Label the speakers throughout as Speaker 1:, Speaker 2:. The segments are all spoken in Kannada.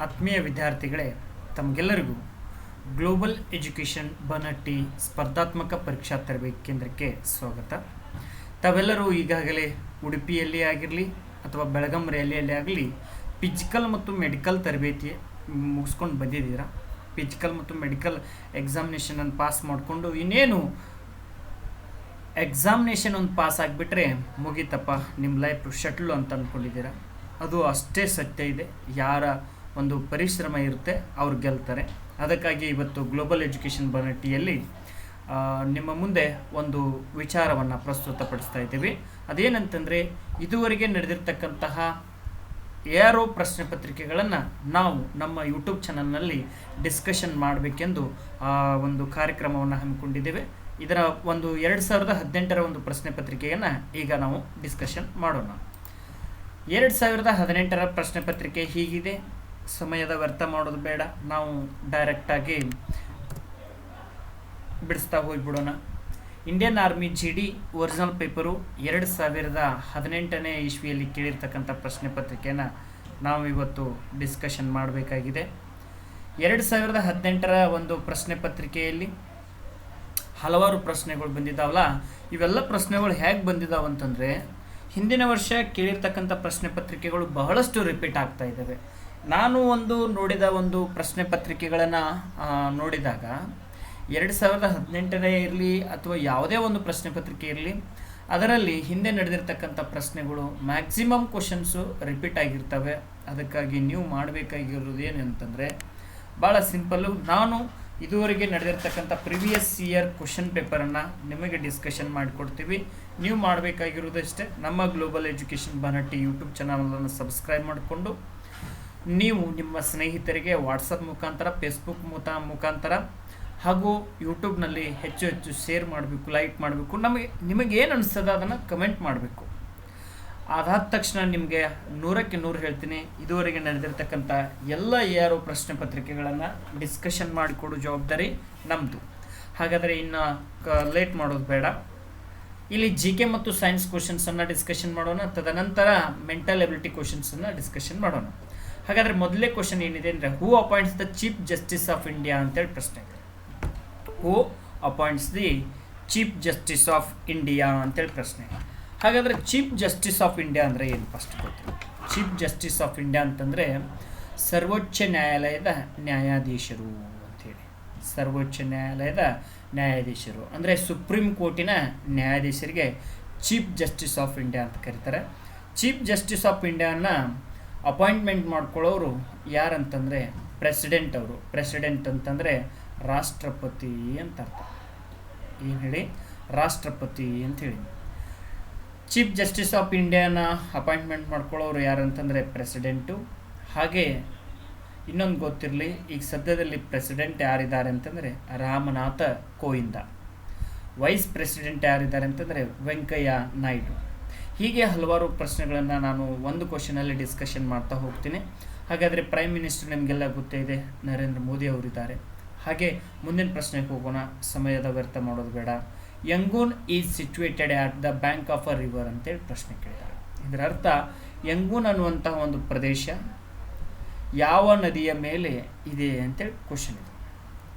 Speaker 1: ಆತ್ಮೀಯ ವಿದ್ಯಾರ್ಥಿಗಳೇ, ತಮಗೆಲ್ಲರಿಗೂ ಗ್ಲೋಬಲ್ ಎಜುಕೇಷನ್ ಬನಟ್ಟಿ ಸ್ಪರ್ಧಾತ್ಮಕ ಪರೀಕ್ಷಾ ತರಬೇತಿ ಕೇಂದ್ರಕ್ಕೆ ಸ್ವಾಗತ. ತಾವೆಲ್ಲರೂ ಈಗಾಗಲೇ ಉಡುಪಿಯಲ್ಲಿ ಆಗಿರಲಿ ಅಥವಾ ಬೆಳಗಾವಿಯಲ್ಲಿ ಆಗಲಿ ಫಿಸಿಕಲ್ ಮತ್ತು ಮೆಡಿಕಲ್ ತರಬೇತಿ ಮುಗಿಸ್ಕೊಂಡು ಬಂದಿದ್ದೀರಾ. ಫಿಸಿಕಲ್ ಮತ್ತು ಮೆಡಿಕಲ್ ಎಕ್ಸಾಮಿನೇಷನನ್ನು ಪಾಸ್ ಮಾಡಿಕೊಂಡು ಇನ್ನೇನು ಎಕ್ಸಾಮಿನೇಷನ್ ಒಂದು ಪಾಸ್ ಆಗಿಬಿಟ್ರೆ ಮುಗೀತಪ್ಪ, ನಿಮ್ಮ ಲೈಫ್ ಶಟ್ಲು ಅಂತ ಅಂದ್ಕೊಂಡಿದ್ದೀರಾ. ಅದು ಅಷ್ಟೇ ಸತ್ಯ ಇದೆ. ಯಾರ ಒಂದು ಪರಿಶ್ರಮ ಇರುತ್ತೆ ಅವ್ರು ಗೆಲ್ತಾರೆ. ಅದಕ್ಕಾಗಿ ಇವತ್ತು ಗ್ಲೋಬಲ್ ಎಜುಕೇಷನ್ ಬನಟ್ಟಿಯಲ್ಲಿ ನಿಮ್ಮ ಮುಂದೆ ಒಂದು ವಿಚಾರವನ್ನು ಪ್ರಸ್ತುತಪಡಿಸ್ತಾ ಇದ್ದೀವಿ. ಅದೇನಂತಂದರೆ, ಇದುವರೆಗೆ ನಡೆದಿರ್ತಕ್ಕಂತಹ ಯಾರೋ ಪ್ರಶ್ನೆ ಪತ್ರಿಕೆಗಳನ್ನು ನಾವು ನಮ್ಮ ಯೂಟ್ಯೂಬ್ ಚಾನಲ್ನಲ್ಲಿ ಡಿಸ್ಕಷನ್ ಮಾಡಬೇಕೆಂದು ಒಂದು ಕಾರ್ಯಕ್ರಮವನ್ನು ಹಮ್ಮಿಕೊಂಡಿದ್ದೇವೆ. ಇದರ ಒಂದು 2018 ಒಂದು ಪ್ರಶ್ನೆ ಪತ್ರಿಕೆಯನ್ನು ಈಗ ನಾವು ಡಿಸ್ಕಷನ್ ಮಾಡೋಣ. 2018 ಪ್ರಶ್ನೆ ಪತ್ರಿಕೆ ಹೀಗಿದೆ. ಸಮಯದ ವ್ಯರ್ಥ ಮಾಡೋದು ಬೇಡ, ನಾವು ಡೈರೆಕ್ಟಾಗಿ ಬಿಡಿಸ್ತಾ ಹೋಗ್ಬಿಡೋಣ. Indian army GD original paper 2018 ಇಸ್ವಿಯಲ್ಲಿ ಕೇಳಿರ್ತಕ್ಕಂಥ ಪ್ರಶ್ನೆ ಪತ್ರಿಕೆಯನ್ನು ನಾವು ಇವತ್ತು ಡಿಸ್ಕಷನ್ ಮಾಡಬೇಕಾಗಿದೆ. 2018 ಒಂದು ಪ್ರಶ್ನೆ ಪತ್ರಿಕೆಯಲ್ಲಿ ಹಲವಾರು ಪ್ರಶ್ನೆಗಳು ಬಂದಿದ್ದಾವಲ್ಲ, ಇವೆಲ್ಲ ಪ್ರಶ್ನೆಗಳು ಹೇಗೆ ಬಂದಿದ್ದಾವೆ ಅಂತಂದರೆ, ಹಿಂದಿನ ವರ್ಷ ಕೇಳಿರ್ತಕ್ಕಂಥ ಪ್ರಶ್ನೆ ಪತ್ರಿಕೆಗಳು ಬಹಳಷ್ಟು ರಿಪೀಟ್ ಆಗ್ತಾ ಇದ್ದಾವೆ. ನಾನು ನೋಡಿದ ಒಂದು ಪ್ರಶ್ನೆ ಪತ್ರಿಕೆಗಳನ್ನು ನೋಡಿದಾಗ 2018 ಇರಲಿ ಅಥವಾ ಯಾವುದೇ ಒಂದು ಪ್ರಶ್ನೆ ಪತ್ರಿಕೆ ಇರಲಿ, ಅದರಲ್ಲಿ ಹಿಂದೆ ನಡೆದಿರ್ತಕ್ಕಂಥ ಪ್ರಶ್ನೆಗಳು ಮ್ಯಾಕ್ಸಿಮಮ್ ಕ್ವಶನ್ಸು ರಿಪೀಟ್ ಆಗಿರ್ತವೆ. ಅದಕ್ಕಾಗಿ ನೀವು ಮಾಡಬೇಕಾಗಿರೋದು ಏನಂತಂದರೆ, ಭಾಳ ಸಿಂಪಲ್ಲು. ನಾನು ಇದುವರೆಗೆ ನಡೆದಿರ್ತಕ್ಕಂಥ ಪ್ರಿವಿಯಸ್ ಇಯರ್ ಕ್ವಶನ್ ಪೇಪರನ್ನು ನಿಮಗೆ ಡಿಸ್ಕಷನ್ ಮಾಡಿಕೊಡ್ತೀವಿ. ನೀವು ಮಾಡಬೇಕಾಗಿರೋದು ಅಷ್ಟೇ, ನಮ್ಮ ಗ್ಲೋಬಲ್ ಎಜುಕೇಷನ್ ಬನಟ್ಟಿ ಯೂಟ್ಯೂಬ್ ಚಾನಲನ್ನು ಸಬ್ಸ್ಕ್ರೈಬ್ ಮಾಡಿಕೊಂಡು ನೀವು ನಿಮ್ಮ ಸ್ನೇಹಿತರಿಗೆ ವಾಟ್ಸಪ್ ಮುಖಾಂತರ, ಫೇಸ್ಬುಕ್ ಮುಖಾಂತರ ಹಾಗೂ ಯೂಟ್ಯೂಬ್ನಲ್ಲಿ ಹೆಚ್ಚು ಹೆಚ್ಚು ಶೇರ್ ಮಾಡಬೇಕು, ಲೈಕ್ ಮಾಡಬೇಕು. ನಿಮಗೆ ಏನು ಅನಿಸ್ತದೆ ಅದನ್ನು ಕಮೆಂಟ್ ಮಾಡಬೇಕು. ಅದಾದ ತಕ್ಷಣ ನಿಮಗೆ 100ಕ್ಕೆ 100 ಹೇಳ್ತೀನಿ, ಇದುವರೆಗೆ ನಡೆದಿರ್ತಕ್ಕಂಥ ಎಲ್ಲ ಯಾರೋ ಪ್ರಶ್ನೆ ಪತ್ರಿಕೆಗಳನ್ನು ಡಿಸ್ಕಷನ್ ಮಾಡಿಕೊಡೋ ಜವಾಬ್ದಾರಿ ನಮ್ಮದು. ಹಾಗಾದರೆ ಇನ್ನು ಲೇಟ್ ಮಾಡೋದು ಬೇಡ. ಇಲ್ಲಿ GK ಮತ್ತು ಸೈನ್ಸ್ ಕ್ವಶನ್ಸನ್ನು ಡಿಸ್ಕಷನ್ ಮಾಡೋಣ. ತದನಂತರ ಮೆಂಟಲ್ ಎಬಿಲಿಟಿ ಕ್ವಶನ್ಸನ್ನು ಡಿಸ್ಕಷನ್ ಮಾಡೋಣ. ಹಾಗಾದರೆ ಮೊದಲೇ ಕ್ವಶನ್ ಏನಿದೆ ಅಂದರೆ, who appoints the chief justice of India ಅಂತೇಳಿ ಪ್ರಶ್ನೆ. Who appoints the chief justice of India ಅಂತೇಳಿ ಪ್ರಶ್ನೆ. ಹಾಗಾದರೆ ಚೀಫ್ ಜಸ್ಟಿಸ್ ಆಫ್ ಇಂಡಿಯಾ ಅಂದರೆ ಏನು ಫಸ್ಟ್ ಗೊತ್ತಿಲ್ಲ. ಚೀಫ್ ಜಸ್ಟಿಸ್ ಆಫ್ ಇಂಡಿಯಾ ಅಂತಂದರೆ ಸರ್ವೋಚ್ಚ ನ್ಯಾಯಾಲಯದ ನ್ಯಾಯಾಧೀಶರು ಅಂಥೇಳಿ. ಸರ್ವೋಚ್ಚ ನ್ಯಾಯಾಲಯದ ನ್ಯಾಯಾಧೀಶರು ಅಂದರೆ ಸುಪ್ರೀಂ ಕೋರ್ಟಿನ ನ್ಯಾಯಾಧೀಶರಿಗೆ ಚೀಫ್ ಜಸ್ಟಿಸ್ ಆಫ್ ಇಂಡಿಯಾ ಅಂತ ಕರೀತಾರೆ. ಚೀಫ್ ಜಸ್ಟಿಸ್ ಆಫ್ ಇಂಡಿಯಾನ ಅಪಾಯಿಂಟ್ಮೆಂಟ್ ಮಾಡ್ಕೊಳ್ಳೋರು ಯಾರಂತಂದರೆ ಪ್ರೆಸಿಡೆಂಟ್ ಅವರು. ಪ್ರೆಸಿಡೆಂಟ್ ಅಂತಂದರೆ ರಾಷ್ಟ್ರಪತಿ ಅಂತ ಅರ್ಥ. ಏನು ಹೇಳಿ? ರಾಷ್ಟ್ರಪತಿ ಅಂಥೇಳಿ. ಚೀಫ್ ಜಸ್ಟಿಸ್ ಆಫ್ ಇಂಡಿಯಾನ ಅಪಾಯಿಂಟ್ಮೆಂಟ್ ಮಾಡ್ಕೊಳ್ಳೋರು ಯಾರಂತಂದರೆ ಪ್ರೆಸಿಡೆಂಟು. ಹಾಗೆ ಇನ್ನೊಂದು ಗೊತ್ತಿರಲಿ, ಈಗ ಸದ್ಯದಲ್ಲಿ ಪ್ರೆಸಿಡೆಂಟ್ ಯಾರಿದ್ದಾರೆ ಅಂತಂದರೆ ರಾಮನಾಥ ಕೋವಿಂದ. ವೈಸ್ ಪ್ರೆಸಿಡೆಂಟ್ ಯಾರಿದ್ದಾರೆ ಅಂತಂದರೆ ವೆಂಕಯ್ಯ ನಾಯ್ಡು. ಹೀಗೆ ಹಲವಾರು ಪ್ರಶ್ನೆಗಳನ್ನು ನಾನು ಒಂದು ಕ್ವಶನಲ್ಲಿ ಡಿಸ್ಕಷನ್ ಮಾಡ್ತಾ ಹೋಗ್ತೀನಿ. ಹಾಗಾದರೆ ಪ್ರೈಮ್ ಮಿನಿಸ್ಟರ್ ನಿಮಗೆಲ್ಲ ಗೊತ್ತೇ ಇದೆ, ನರೇಂದ್ರ ಮೋದಿ ಅವರಿದ್ದಾರೆ. ಹಾಗೆ ಮುಂದಿನ ಪ್ರಶ್ನೆಗೆ ಹೋಗೋಣ, ಸಮಯದ ವ್ಯರ್ಥ ಮಾಡೋದು ಬೇಡ. Yangon is situated at the bank of a river ಅಂತೇಳಿ ಪ್ರಶ್ನೆ ಕೇಳಿದ್ದಾರೆ. ಇದರ ಅರ್ಥ, ಯಂಗೂನ್ ಅನ್ನುವಂತಹ ಒಂದು ಪ್ರದೇಶ ಯಾವ ನದಿಯ ಮೇಲೆ ಇದೆ ಅಂತೇಳಿ ಕ್ವಶನ್ ಇದೆ.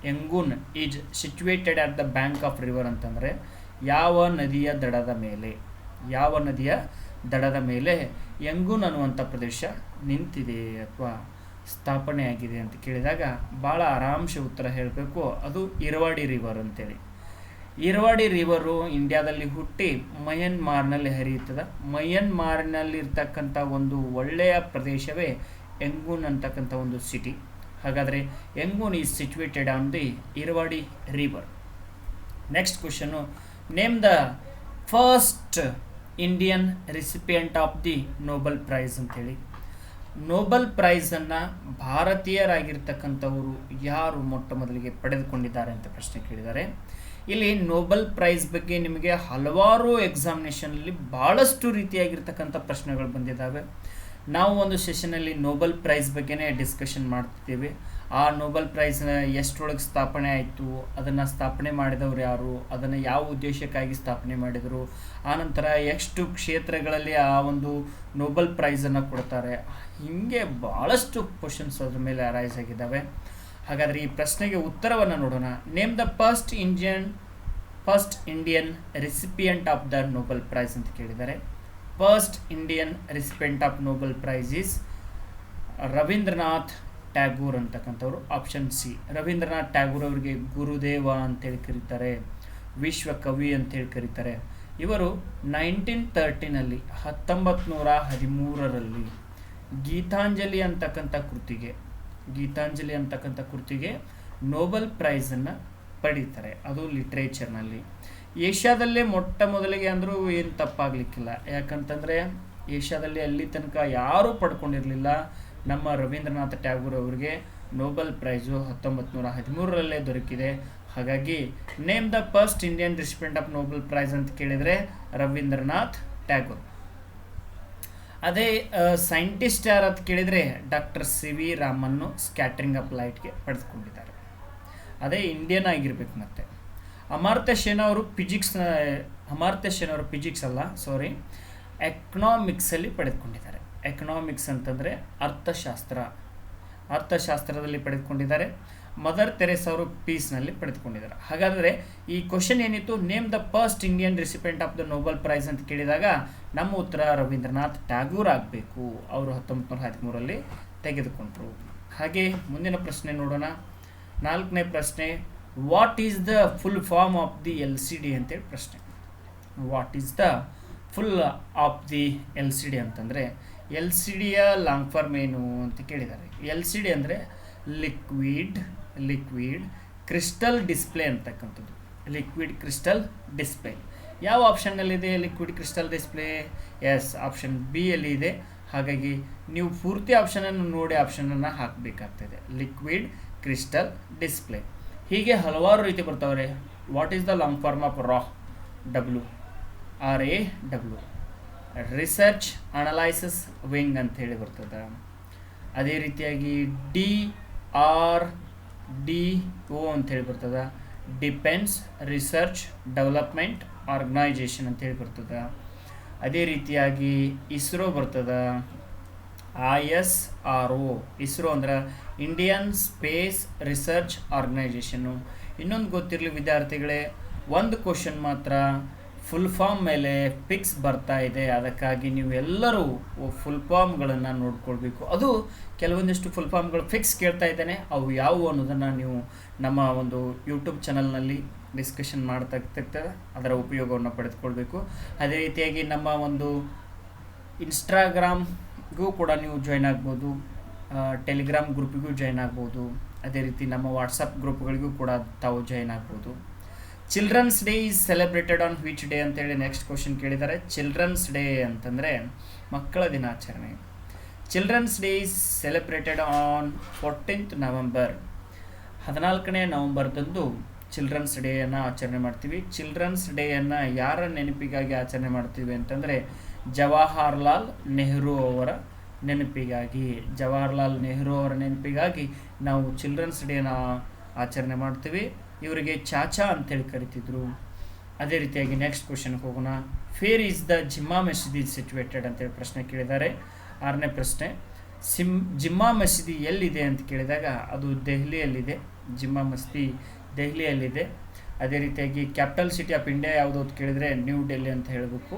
Speaker 1: Yangon is situated at the bank of river ಅಂತಂದರೆ ಯಾವ ನದಿಯ ದಡದ ಮೇಲೆ, ಯಾವ ನದಿಯ ದಡದ ಮೇಲೆ ಯಂಗೂನ್ ಅನ್ನುವಂಥ ಪ್ರದೇಶ ನಿಂತಿದೆ ಅಥವಾ ಸ್ಥಾಪನೆಯಾಗಿದೆ ಅಂತ ಕೇಳಿದಾಗ ಭಾಳ ಆರಾಮ್ಸೆ ಉತ್ತರ ಹೇಳಬೇಕು. ಅದು ಇರವಾಡಿ ರಿವರ್ ಅಂತೇಳಿ. ಇರವಾಡಿ ರಿವರು ಇಂಡಿಯಾದಲ್ಲಿ ಹುಟ್ಟಿ ಮಯನ್ಮಾರ್ನಲ್ಲಿ ಹರಿಯುತ್ತದೆ. ಮಯನ್ಮಾರ್ನಲ್ಲಿರ್ತಕ್ಕಂಥ ಒಂದು ಒಳ್ಳೆಯ ಪ್ರದೇಶವೇ ಯಂಗೂನ್ ಅಂತಕ್ಕಂಥ ಒಂದು ಸಿಟಿ. ಹಾಗಾದರೆ Yangon is situated on the Irrawaddy river. Next question, name the first Indian recipient of the Nobel prize ಅಂಥೇಳಿ. ನೋಬೆಲ್ ಪ್ರೈಸನ್ನು ಭಾರತೀಯರಾಗಿರ್ತಕ್ಕಂಥವರು ಯಾರು ಮೊಟ್ಟ ಮೊದಲಿಗೆ ಪಡೆದುಕೊಂಡಿದ್ದಾರೆ ಅಂತ ಪ್ರಶ್ನೆ ಕೇಳಿದ್ದಾರೆ. ಇಲ್ಲಿ ನೋಬೆಲ್ ಪ್ರೈಸ್ ಬಗ್ಗೆ ನಿಮಗೆ ಹಲವಾರು ಎಕ್ಸಾಮಿನೇಷನಲ್ಲಿ ಭಾಳಷ್ಟು ರೀತಿಯಾಗಿರ್ತಕ್ಕಂಥ ಪ್ರಶ್ನೆಗಳು ಬಂದಿದ್ದಾವೆ. ನಾವು ಒಂದು ಸೆಷನಲ್ಲಿ ನೋಬೆಲ್ ಪ್ರೈಸ್ ಬಗ್ಗೆನೇ ಡಿಸ್ಕಷನ್ ಮಾಡ್ತಿದ್ದೀವಿ. ಆ ನೋಬೆಲ್ ಪ್ರೈಸ್ನ ಎಷ್ಟರೊಳಗೆ ಸ್ಥಾಪನೆ ಆಯಿತು, ಅದನ್ನು ಸ್ಥಾಪನೆ ಮಾಡಿದವರು ಯಾರು, ಅದನ್ನು ಯಾವ ಉದ್ದೇಶಕ್ಕಾಗಿ ಸ್ಥಾಪನೆ ಮಾಡಿದರು, ಆನಂತರ ಎಷ್ಟು ಕ್ಷೇತ್ರಗಳಲ್ಲಿ ಆ ಒಂದು ನೋಬೆಲ್ ಪ್ರೈಸನ್ನು ಕೊಡ್ತಾರೆ. ಹೀಗೆ ಭಾಳಷ್ಟು ಕ್ವಶನ್ಸ್ ಅದ್ರ ಮೇಲೆ ಅರೈಸ್ ಆಗಿದ್ದಾವೆ. ಹಾಗಾದರೆ ಈ ಪ್ರಶ್ನೆಗೆ ಉತ್ತರವನ್ನು ನೋಡೋಣ. Name the first Indian recipient of the Nobel prize ಅಂತ ಕೇಳಿದ್ದಾರೆ. First Indian recipient of Nobel prize is Rabindranath Tagore ಅಂತಕ್ಕಂಥವ್ರು. Option C. ರವೀಂದ್ರನಾಥ್ ಟ್ಯಾಗೂರ್ ಅವರಿಗೆ ಗುರುದೇವ ಅಂತೇಳಿ ಕರೀತಾರೆ, ವಿಶ್ವಕವಿ ಅಂತೇಳಿ ಕರೀತಾರೆ. ಇವರು 1913ರಲ್ಲಿ 1913ರಲ್ಲಿ ಗೀತಾಂಜಲಿ ಅಂತಕ್ಕಂಥ ಕೃತಿಗೆ ನೋಬೆಲ್ ಪ್ರೈಸನ್ನು ಪಡೀತಾರೆ. ಅದು ಲಿಟ್ರೇಚರ್ನಲ್ಲಿ. ಏಷ್ಯಾದಲ್ಲೇ ಮೊಟ್ಟ ಮೊದಲಿಗೆ ಅಂದರೂ ಏನು ತಪ್ಪಾಗಲಿಕ್ಕಿಲ್ಲ. ಯಾಕಂತಂದರೆ ಏಷ್ಯಾದಲ್ಲಿ ಅಲ್ಲಿ ತನಕ ಯಾರೂ ಪಡ್ಕೊಂಡಿರಲಿಲ್ಲ. ನಮ್ಮ ರವೀಂದ್ರನಾಥ್ ಟ್ಯಾಗೂರ್ ಅವರಿಗೆ ನೋಬೆಲ್ ಪ್ರೈಸು 1913ರಲ್ಲೇ ದೊರಕಿದೆ. ಹಾಗಾಗಿ name the first Indian recipient of Nobel prize ಅಂತ ಕೇಳಿದರೆ ರವೀಂದ್ರನಾಥ್ ಟ್ಯಾಗೂರ್. ಅದೇ ಸೈಂಟಿಸ್ಟ್ ಯಾರು ಅಂತ ಕೇಳಿದರೆ ಡಾಕ್ಟರ್ CV ರಾಮನ್ನು ಸ್ಕ್ಯಾಟ್ರಿಂಗ್ ಆಫ್ ಲೈಟ್ಗೆ ಪಡೆದುಕೊಂಡಿದ್ದಾರೆ. ಅದೇ ಇಂಡಿಯನ್ ಆಗಿರ್ಬೇಕು. ಮತ್ತು ಅಮರ್ತ್ಯ ಸೇನ್ ಅವರು ಎಕನಾಮಿಕ್ಸಲ್ಲಿ ಪಡೆದುಕೊಂಡಿದ್ದಾರೆ. ಎಕನಾಮಿಕ್ಸ್ ಅಂತಂದರೆ ಅರ್ಥಶಾಸ್ತ್ರದಲ್ಲಿ ಪಡೆದುಕೊಂಡಿದ್ದಾರೆ. ಮದರ್ ತೆರೇಸಾ ಅವರು ಪೀಸ್ನಲ್ಲಿ ಪಡೆದುಕೊಂಡಿದ್ದಾರೆ. ಹಾಗಾದರೆ ಈ ಕ್ವಶನ್ ಏನಿತ್ತು, name the first Indian recipient of the Nobel prize ಅಂತ ಕೇಳಿದಾಗ ನಮ್ಮ ಉತ್ತರ ರವೀಂದ್ರನಾಥ್ ಟ್ಯಾಗೂರ್ ಆಗಬೇಕು. ಅವರು 1913ರಲ್ಲಿ ತೆಗೆದುಕೊಂಡರು. ಹಾಗೆ ಮುಂದಿನ ಪ್ರಶ್ನೆ ನೋಡೋಣ. 4ನೇ ಪ್ರಶ್ನೆ, what is the full form of the LCD ಅಂತೇಳಿ ಪ್ರಶ್ನೆ. What is the full of the LCD ಅಂತಂದರೆ LCDಯ ಲಾಂಗ್ ಫಾರ್ಮ್ ಏನು ಅಂತ ಕೇಳಿದ್ದಾರೆ. LCD ಅಂದರೆ ಲಿಕ್ವಿಡ್ ಕ್ರಿಸ್ಟಲ್ ಡಿಸ್ಪ್ಲೇ ಅಂತಕ್ಕಂಥದ್ದು. ಲಿಕ್ವಿಡ್ ಕ್ರಿಸ್ಟಲ್ ಡಿಸ್ಪ್ಲೇ ಯಾವ ಆಪ್ಷನ್ನಲ್ಲಿದೆ? Liquid crystal display yes, option B ಅಲ್ಲಿ ಇದೆ. ಹಾಗಾಗಿ ನೀವು ಪೂರ್ತಿ ಆಪ್ಷನನ್ನು ನೋಡಿ ಆಪ್ಷನನ್ನು ಹಾಕಬೇಕಾಗ್ತದೆ. Liquid crystal display. ಹೀಗೆ ಹಲವಾರು ರೀತಿ ಬರ್ತಾವ್ರೆ. What is the long form of RAW? Research analysis wing ಅಂಥೇಳಿ ಬರ್ತದೆ. ಅದೇ ರೀತಿಯಾಗಿ DRDO ಅಂಥೇಳಿ ಬರ್ತದೆ. ಡಿಫೆನ್ಸ್ ರಿಸರ್ಚ್ ಡೆವಲಪ್ಮೆಂಟ್ ಆರ್ಗನೈಜೇಷನ್ ಅಂತೇಳಿ ಬರ್ತದೆ. ಅದೇ ರೀತಿಯಾಗಿ ಇಸ್ರೋ ಬರ್ತದೆ. ISRO ಅಂದ್ರೆ ಇಂಡಿಯನ್ ಸ್ಪೇಸ್ ರಿಸರ್ಚ್ ಆರ್ಗನೈಜೇಷನ್ನು. ಇನ್ನೊಂದು ಗೊತ್ತಿರಲಿ ವಿದ್ಯಾರ್ಥಿಗಳೇ, ಒಂದು ಕ್ವಶನ್ ಮಾತ್ರ ಫುಲ್ ಫಾರ್ಮ್ ಮೇಲೆ ಫಿಕ್ಸ್ ಬರ್ತಾ ಇದೆ. ಅದಕ್ಕಾಗಿ ನೀವೆಲ್ಲರೂ ಫುಲ್ ಫಾರ್ಮ್ಗಳನ್ನು ನೋಡ್ಕೊಳ್ಬೇಕು. ಅದು ಕೆಲವೊಂದಿಷ್ಟು ಫುಲ್ ಫಾರ್ಮ್ಗಳು ಫಿಕ್ಸ್ ಕೇಳ್ತಾ ಇದ್ದೇನೆ, ಅವು ಯಾವುವು ಅನ್ನೋದನ್ನು ನೀವು ನಮ್ಮ ಒಂದು ಯೂಟ್ಯೂಬ್ ಚಾನಲ್ನಲ್ಲಿ ಡಿಸ್ಕಷನ್ ಮಾಡ್ತಾ ಅದರ ಉಪಯೋಗವನ್ನು ಪಡೆದುಕೊಳ್ಬೇಕು. ಅದೇ ರೀತಿಯಾಗಿ ನಮ್ಮ ಒಂದು ಇನ್ಸ್ಟಾಗ್ರಾಮ್ಗೂ ಕೂಡ ನೀವು ಜಾಯ್ನ್ ಆಗ್ಬೋದು, ಟೆಲಿಗ್ರಾಮ್ ಗ್ರೂಪಿಗೂ ಜಾಯ್ನ್ ಆಗ್ಬೋದು. ಅದೇ ರೀತಿ ನಮ್ಮ ವಾಟ್ಸಪ್ ಗ್ರೂಪ್ಗಳಿಗೂ ಕೂಡ ತಾವು ಜಾಯ್ನ್ ಆಗ್ಬೋದು. Children's day is celebrated on which day ಅಂತೇಳಿ ನೆಕ್ಸ್ಟ್ ಕ್ವಶನ್ ಕೇಳಿದ್ದಾರೆ. ಚಿಲ್ಡ್ರನ್ಸ್ ಡೇ ಅಂತಂದರೆ ಮಕ್ಕಳ ದಿನಾಚರಣೆ. Children's day is celebrated on 14th November. 14ನೇ ನವೆಂಬರ್ದಂದು ಚಿಲ್ಡ್ರನ್ಸ್ ಡೇಯನ್ನು ಆಚರಣೆ ಮಾಡ್ತೀವಿ. ಚಿಲ್ಡ್ರನ್ಸ್ ಡೇಯನ್ನು ಯಾರ ನೆನಪಿಗಾಗಿ ಆಚರಣೆ ಮಾಡ್ತೀವಿ ಅಂತಂದರೆ ಜವಾಹರ್ಲಾಲ್ ನೆಹರು ಅವರ ನೆನಪಿಗಾಗಿ ನಾವು ಚಿಲ್ಡ್ರನ್ಸ್ ಡೇನ ಆಚರಣೆ ಮಾಡ್ತೀವಿ. ಇವರಿಗೆ ಚಾಚಾ ಅಂತೇಳಿ ಕರಿತಿದ್ರು. ಅದೇ ರೀತಿಯಾಗಿ ನೆಕ್ಸ್ಟ್ ಕ್ವಶನ್ಗೆ ಹೋಗೋಣ. ಫೇರ್ ಈಸ್ ದ ಜಿಮ್ಮಾ ಮಸೀದಿ ಸಿಚುವೇಟೆಡ್ ಅಂತೇಳಿ ಪ್ರಶ್ನೆ ಕೇಳಿದ್ದಾರೆ. 6ನೇ ಪ್ರಶ್ನೆ, ಜಿಮ್ಮಾ ಮಸೀದಿ ಎಲ್ಲಿದೆ ಅಂತ ಕೇಳಿದಾಗ ಅದು ದೆಹಲಿಯಲ್ಲಿದೆ. ಜಿಮ್ಮಾ ಮಸೀದಿ ದೆಹಲಿಯಲ್ಲಿದೆ. ಅದೇ ರೀತಿಯಾಗಿ ಕ್ಯಾಪಿಟಲ್ ಸಿಟಿ ಆಫ್ ಇಂಡಿಯಾ ಯಾವುದು ಅಂತ ಕೇಳಿದರೆ ನ್ಯೂ ಡೆಲ್ಲಿ ಅಂತ ಹೇಳಬೇಕು.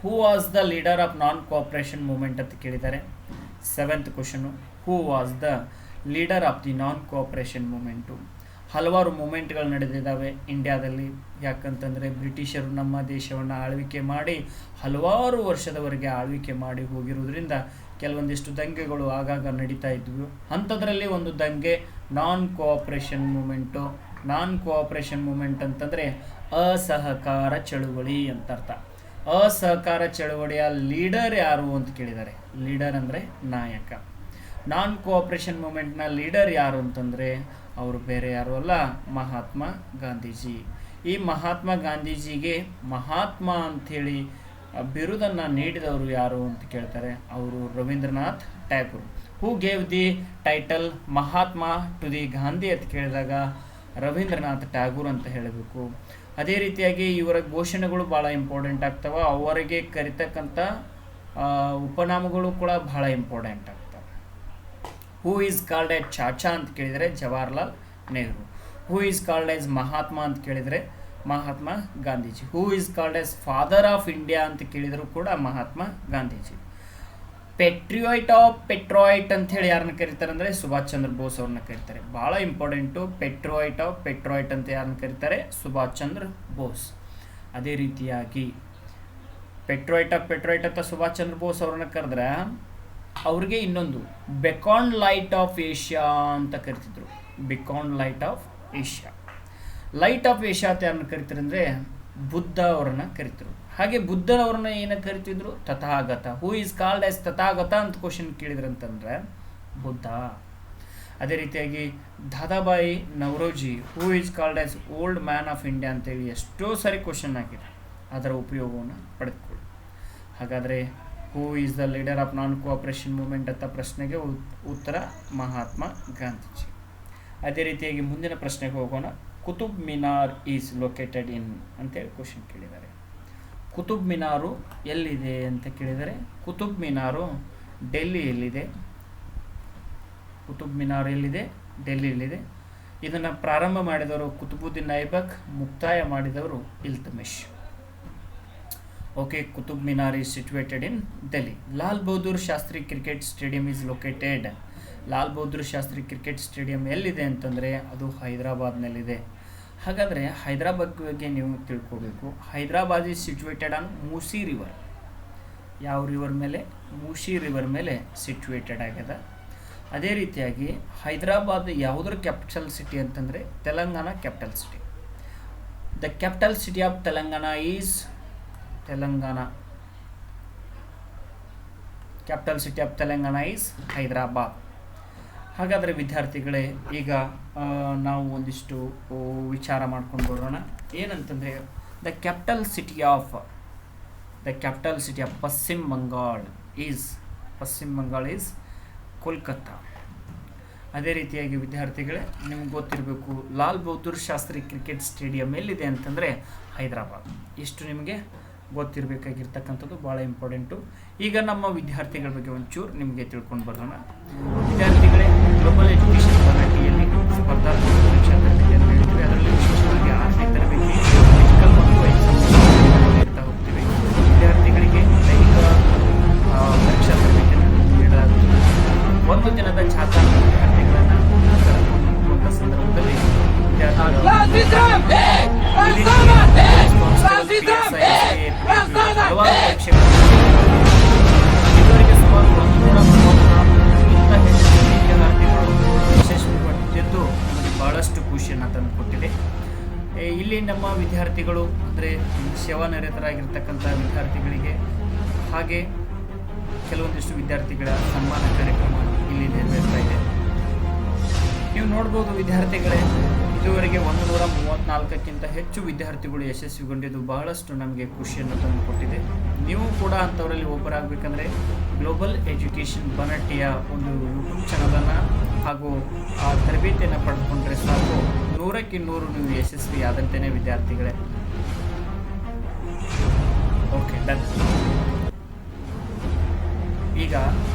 Speaker 1: ಹೂ was the leader of non cooperation movement ಅಂತ ಕೇಳಿದ್ದಾರೆ. 7th question, who was the leader of the non cooperation movement. ಹಲವಾರು ಮೂಮೆಂಟ್ಗಳು ನಡೆದಿದ್ದಾವೆ ಇಂಡಿಯಾದಲ್ಲಿ. ಯಾಕಂತಂದರೆ ಬ್ರಿಟಿಷರು ನಮ್ಮ ದೇಶವನ್ನು ಆಳ್ವಿಕೆ ಮಾಡಿ ಹಲವಾರು ವರ್ಷದವರೆಗೆ ಆಳ್ವಿಕೆ ಮಾಡಿ ಹೋಗಿರೋದ್ರಿಂದ ಕೆಲವೊಂದಿಷ್ಟು ದಂಗೆಗಳು ಆಗಾಗ ನಡೀತಾ ಇದ್ವು. ಅಂಥದ್ರಲ್ಲಿ ಒಂದು ದಂಗೆ non cooperation movement. Non cooperation movement ಅಂತಂದರೆ ಅಸಹಕಾರ ಚಳುವಳಿ ಅಂತ ಅರ್ಥ. ಅಸಹಕಾರ ಚಳುವಳಿಯ ಲೀಡರ್ ಯಾರು ಅಂತ ಕೇಳಿದ್ದಾರೆ. ಲೀಡರ್ ಅಂದರೆ ನಾಯಕ. ನಾನ್ ಕೋಆಪರೇಷನ್ ಮೂಮೆಂಟ್ನ ಲೀಡರ್ ಯಾರು ಅಂತಂದರೆ ಅವರು ಬೇರೆ ಯಾರು ಅಲ್ಲ, ಮಹಾತ್ಮ ಗಾಂಧೀಜಿ. ಈ ಮಹಾತ್ಮ ಗಾಂಧೀಜಿಗೆ ಮಹಾತ್ಮ ಅಂಥೇಳಿ ಬಿರುದನ್ನು ನೀಡಿದವರು ಯಾರು ಅಂತ ಕೇಳ್ತಾರೆ, ಅವರು Rabindranath Tagore. Who gave the title Mahatma to the Gandhi ಅಂತ ಕೇಳಿದಾಗ ರವೀಂದ್ರನಾಥ್ ಟ್ಯಾಗೂರ್ ಅಂತ ಹೇಳಬೇಕು. ಅದೇ ರೀತಿಯಾಗಿ ಇವರ ಘೋಷಣೆಗಳು ಭಾಳ ಇಂಪಾರ್ಟೆಂಟ್ ಆಗ್ತವೆ, ಅವರಿಗೆ ಕರಿತಕ್ಕಂಥ ಉಪನಾಮಗಳು ಕೂಡ ಭಾಳ ಇಂಪಾರ್ಟೆಂಟ್ ಆಗ್ತವೆ. Who is called A Chacha ಅಂತ ಕೇಳಿದರೆ Jawaharlal Nehru. Who is called as Mahatma ಅಂತ ಕೇಳಿದರೆ Mahatma Gandhiji. Who is called as father of India ಅಂತ ಕೇಳಿದರೂ ಕೂಡ ಮಹಾತ್ಮ ಗಾಂಧೀಜಿ. ಪೆಟ್ರಾಯ್ಟ್ ಅಂತ ಹೇಳಿ ಯಾರನ್ನ ಕರೀತಾರೆ ಅಂದರೆ ಸುಭಾಷ್ ಚಂದ್ರ ಬೋಸ್ ಅವ್ರನ್ನ ಕರೀತಾರೆ. ಭಾಳ ಇಂಪಾರ್ಟೆಂಟು. ಪೆಟ್ರಾಯ್ಟ್ ಅಂತ ಯಾರನ್ನ ಕರೀತಾರೆ, ಸುಭಾಷ್ ಚಂದ್ರ ಬೋಸ್. ಅದೇ ರೀತಿಯಾಗಿ ಪೆಟ್ರಾಯ್ಟ್ ಅಂತ ಸುಭಾಷ್ ಚಂದ್ರ ಬೋಸ್ ಅವ್ರನ್ನ ಕರೆದ್ರೆ ಅವ್ರಿಗೆ ಇನ್ನೊಂದು ಬೆಕಾನ್ ಲೈಟ್ ಆಫ್ ಏಷ್ಯಾ ಅಂತ ಕರಿತಿದ್ರು. Beacon light of Asia. Light of Asia ಅಂತ ಯಾರನ್ನ ಕರಿತಾರೆ ಅಂದರೆ ಬುದ್ಧ ಅವರನ್ನ ಕರಿತರು. ಹಾಗೆ ಬುದ್ಧನವ್ರನ್ನ ಏನಕ್ಕೆ ಕರಿತಿದ್ರು, Tathagata. Who is called as Tathagata ಅಂತ ಕ್ವಶನ್ ಕೇಳಿದ್ರಂತಂದ್ರೆ ಬುದ್ಧ. ಅದೇ ರೀತಿಯಾಗಿ Dadabhai Naoroji who is called as old man of India ಅಂತೇಳಿ ಎಷ್ಟೋ ಸಾರಿ ಕ್ವಶನ್ ಆಗಿದೆ, ಅದರ ಉಪಯೋಗವನ್ನು ಪಡೆದುಕೊಳ್ಳಿ. ಹಾಗಾದರೆ who is the leader of non cooperation movement ಅಂತ ಪ್ರಶ್ನೆಗೆ ಉತ್ತರ ಮಹಾತ್ಮ ಗಾಂಧೀಜಿ. ಅದೇ ರೀತಿಯಾಗಿ ಮುಂದಿನ ಪ್ರಶ್ನೆಗೆ ಹೋಗೋಣ. Qutub Minar is located in ಅಂತೇಳಿ ಕ್ವಶನ್ ಕೇಳಿದ್ದಾರೆ. ಕುತುಬ್ ಮಿನಾರು ಎಲ್ಲಿದೆ ಅಂತ ಕೇಳಿದರೆ ಕುತುಬ್ ಮಿನಾರು ಡೆಲ್ಲಿಯಲ್ಲಿದೆ. ಕುತುಬ್ ಮಿನಾರ್ ಎಲ್ಲಿದೆ, ಡೆಲ್ಲಿಯಲ್ಲಿದೆ. ಇದನ್ನು ಪ್ರಾರಂಭ ಮಾಡಿದವರು ಕುತುಬುದ್ದೀನ್ ಐಬಕ್, ಮುಕ್ತಾಯ ಮಾಡಿದವರು Iltutmish. Okay, Qutub Minar is situated in Delhi. Lal Bahadur Shastri cricket stadium is located. Lal Bahadur Shastri cricket stadium ಎಲ್ಲಿದೆ ಅಂತಂದರೆ ಅದು ಹೈದರಾಬಾದ್ನಲ್ಲಿದೆ. ಹಾಗಾದರೆ ಹೈದರಾಬಾದ್ ಬಗ್ಗೆ ನೀವು ತಿಳ್ಕೋಬೇಕು. Hyderabad is situated on Musi river. ಯಾವ ರಿವರ್ ಮೇಲೆ, ಮೂಸಿ ರಿವರ್ ಮೇಲೆ ಸಿಚುವೇಟೆಡ್ ಆಗಿದೆ. ಅದೇ ರೀತಿಯಾಗಿ ಹೈದರಾಬಾದ್ ಯಾವುದರ ಕ್ಯಾಪಿಟಲ್ ಸಿಟಿ ಅಂತಂದರೆ Telangana capital city. The capital city of Telangana is Telangana. Capital city of Telangana is Hyderabad. ಹಾಗಾದರೆ ವಿದ್ಯಾರ್ಥಿಗಳೇ, ಈಗ ನಾವು ಒಂದಿಷ್ಟು ವಿಚಾರ ಮಾಡ್ಕೊಂಡು ಬರೋಣ. ಏನಂತಂದರೆ ದ ಕ್ಯಾಪಿಟಲ್ ಸಿಟಿ ಆಫ್ ಪಶ್ಚಿಮ ಬಂಗಾಳ ಈಸ್ ಕೋಲ್ಕತ್ತಾ. ಅದೇ ರೀತಿಯಾಗಿ ವಿದ್ಯಾರ್ಥಿಗಳೇ, ನಿಮ್ಗೆ ಗೊತ್ತಿರಬೇಕು ಲಾಲ್ ಬಹದ್ದೂರ್ ಶಾಸ್ತ್ರಿ ಕ್ರಿಕೆಟ್ ಸ್ಟೇಡಿಯಂ ಎಲ್ಲಿದೆ ಅಂತಂದರೆ ಹೈದರಾಬಾದ್. ಇಷ್ಟು ನಿಮಗೆ ಗೊತ್ತಿರಬೇಕಾಗಿರ್ತಕ್ಕಂಥದ್ದು ಭಾಳ ಇಂಪಾರ್ಟೆಂಟು. ಈಗ ನಮ್ಮ ವಿದ್ಯಾರ್ಥಿಗಳ ಬಗ್ಗೆ ಒಂಚೂರು ನಿಮಗೆ ತಿಳ್ಕೊಂಡು ಬರೋಣ. ವಿದ್ಯಾರ್ಥಿಗಳೇ, ಗ್ಲೋಬಲ್ ಎಜುಕೇಷನ್ ತರಬೇತಿಯಲ್ಲಿ ಸ್ಪರ್ಧಾತ್ಮಕ ಪರೀಕ್ಷಾ ತರಬೇತಿಯನ್ನು ನೀಡುತ್ತೇವೆ. ಅದರಲ್ಲಿ ವಿಶೇಷವಾಗಿ 6ನೇ ತರಬೇತಿ ಫಿಸಿಕಲ್ ಮತ್ತು ಎಕ್ಸಾಮ್ ನೀಡ್ತಾ ಹೋಗ್ತೀವಿ. ವಿದ್ಯಾರ್ಥಿಗಳಿಗೆ ದೈಹಿಕ ಪರೀಕ್ಷಾ ತರಬೇತಿಯನ್ನು ನೀಡಲಾಗುತ್ತದೆ. ಒಂದು ದಿನದ ಛಾತ್ರ ವಿದ್ಯಾರ್ಥಿಗಳನ್ನು ಕರೆದುಕೊಂಡು ಹೋಗುವಂಥ ಸಂದರ್ಭದಲ್ಲಿ ಹಲವಾರು ಪರೀಕ್ಷೆಗಳು ಇದುವರೆಗೆ ಸುಮಾರು 134 ಹೆಚ್ಚು ವಿದ್ಯಾರ್ಥಿಗಳು ಯಶಸ್ವಿ ಪಡೆದಿದ್ದು ನಮಗೆ ಬಹಳಷ್ಟು ಖುಷಿಯನ್ನು ತಂದುಕೊಟ್ಟಿದೆ. ಇಲ್ಲಿ ನಮ್ಮ ವಿದ್ಯಾರ್ಥಿಗಳು ಅಂದರೆ ಸೇವಾನಿರತರಾಗಿರ್ತಕ್ಕಂಥ ವಿದ್ಯಾರ್ಥಿಗಳಿಗೆ ಹಾಗೆ ಕೆಲವೊಂದಿಷ್ಟು ವಿದ್ಯಾರ್ಥಿಗಳ ಸನ್ಮಾನ ಕಾರ್ಯಕ್ರಮ ಇಲ್ಲಿ ನೆರವೇರ್ತಾ ಇದೆ. ನೀವು ನೋಡ್ಬೋದು ವಿದ್ಯಾರ್ಥಿಗಳೇ, ಇದುವರೆಗೆ 134ಕ್ಕಿಂತ ಹೆಚ್ಚು ವಿದ್ಯಾರ್ಥಿಗಳು ಯಶಸ್ವಿಗೊಂಡಿದ್ದು ಬಹಳಷ್ಟು ನಮಗೆ ಖುಷಿಯನ್ನು ತಂದುಕೊಟ್ಟಿದೆ. ನೀವು ಕೂಡ ಅಂಥವರಲ್ಲಿ ಒಬ್ಬರಾಗಬೇಕಂದ್ರೆ ಗ್ಲೋಬಲ್ ಎಜುಕೇಷನ್ ಬನಟ್ಟಿಯ ಒಂದು ಯೂಟ್ಯೂಬ್ ಚಾನಲನ್ನು ಹಾಗೂ ಆ ತರಬೇತಿಯನ್ನು ಪಡೆದುಕೊಂಡ್ರೆ ಸಾಕು, 100ಕ್ಕೆ 100 ನೀವು ಯಶಸ್ವಿ ಆದಂತೆಯೇ ವಿದ್ಯಾರ್ಥಿಗಳೇ. Okay, done. ಈಗ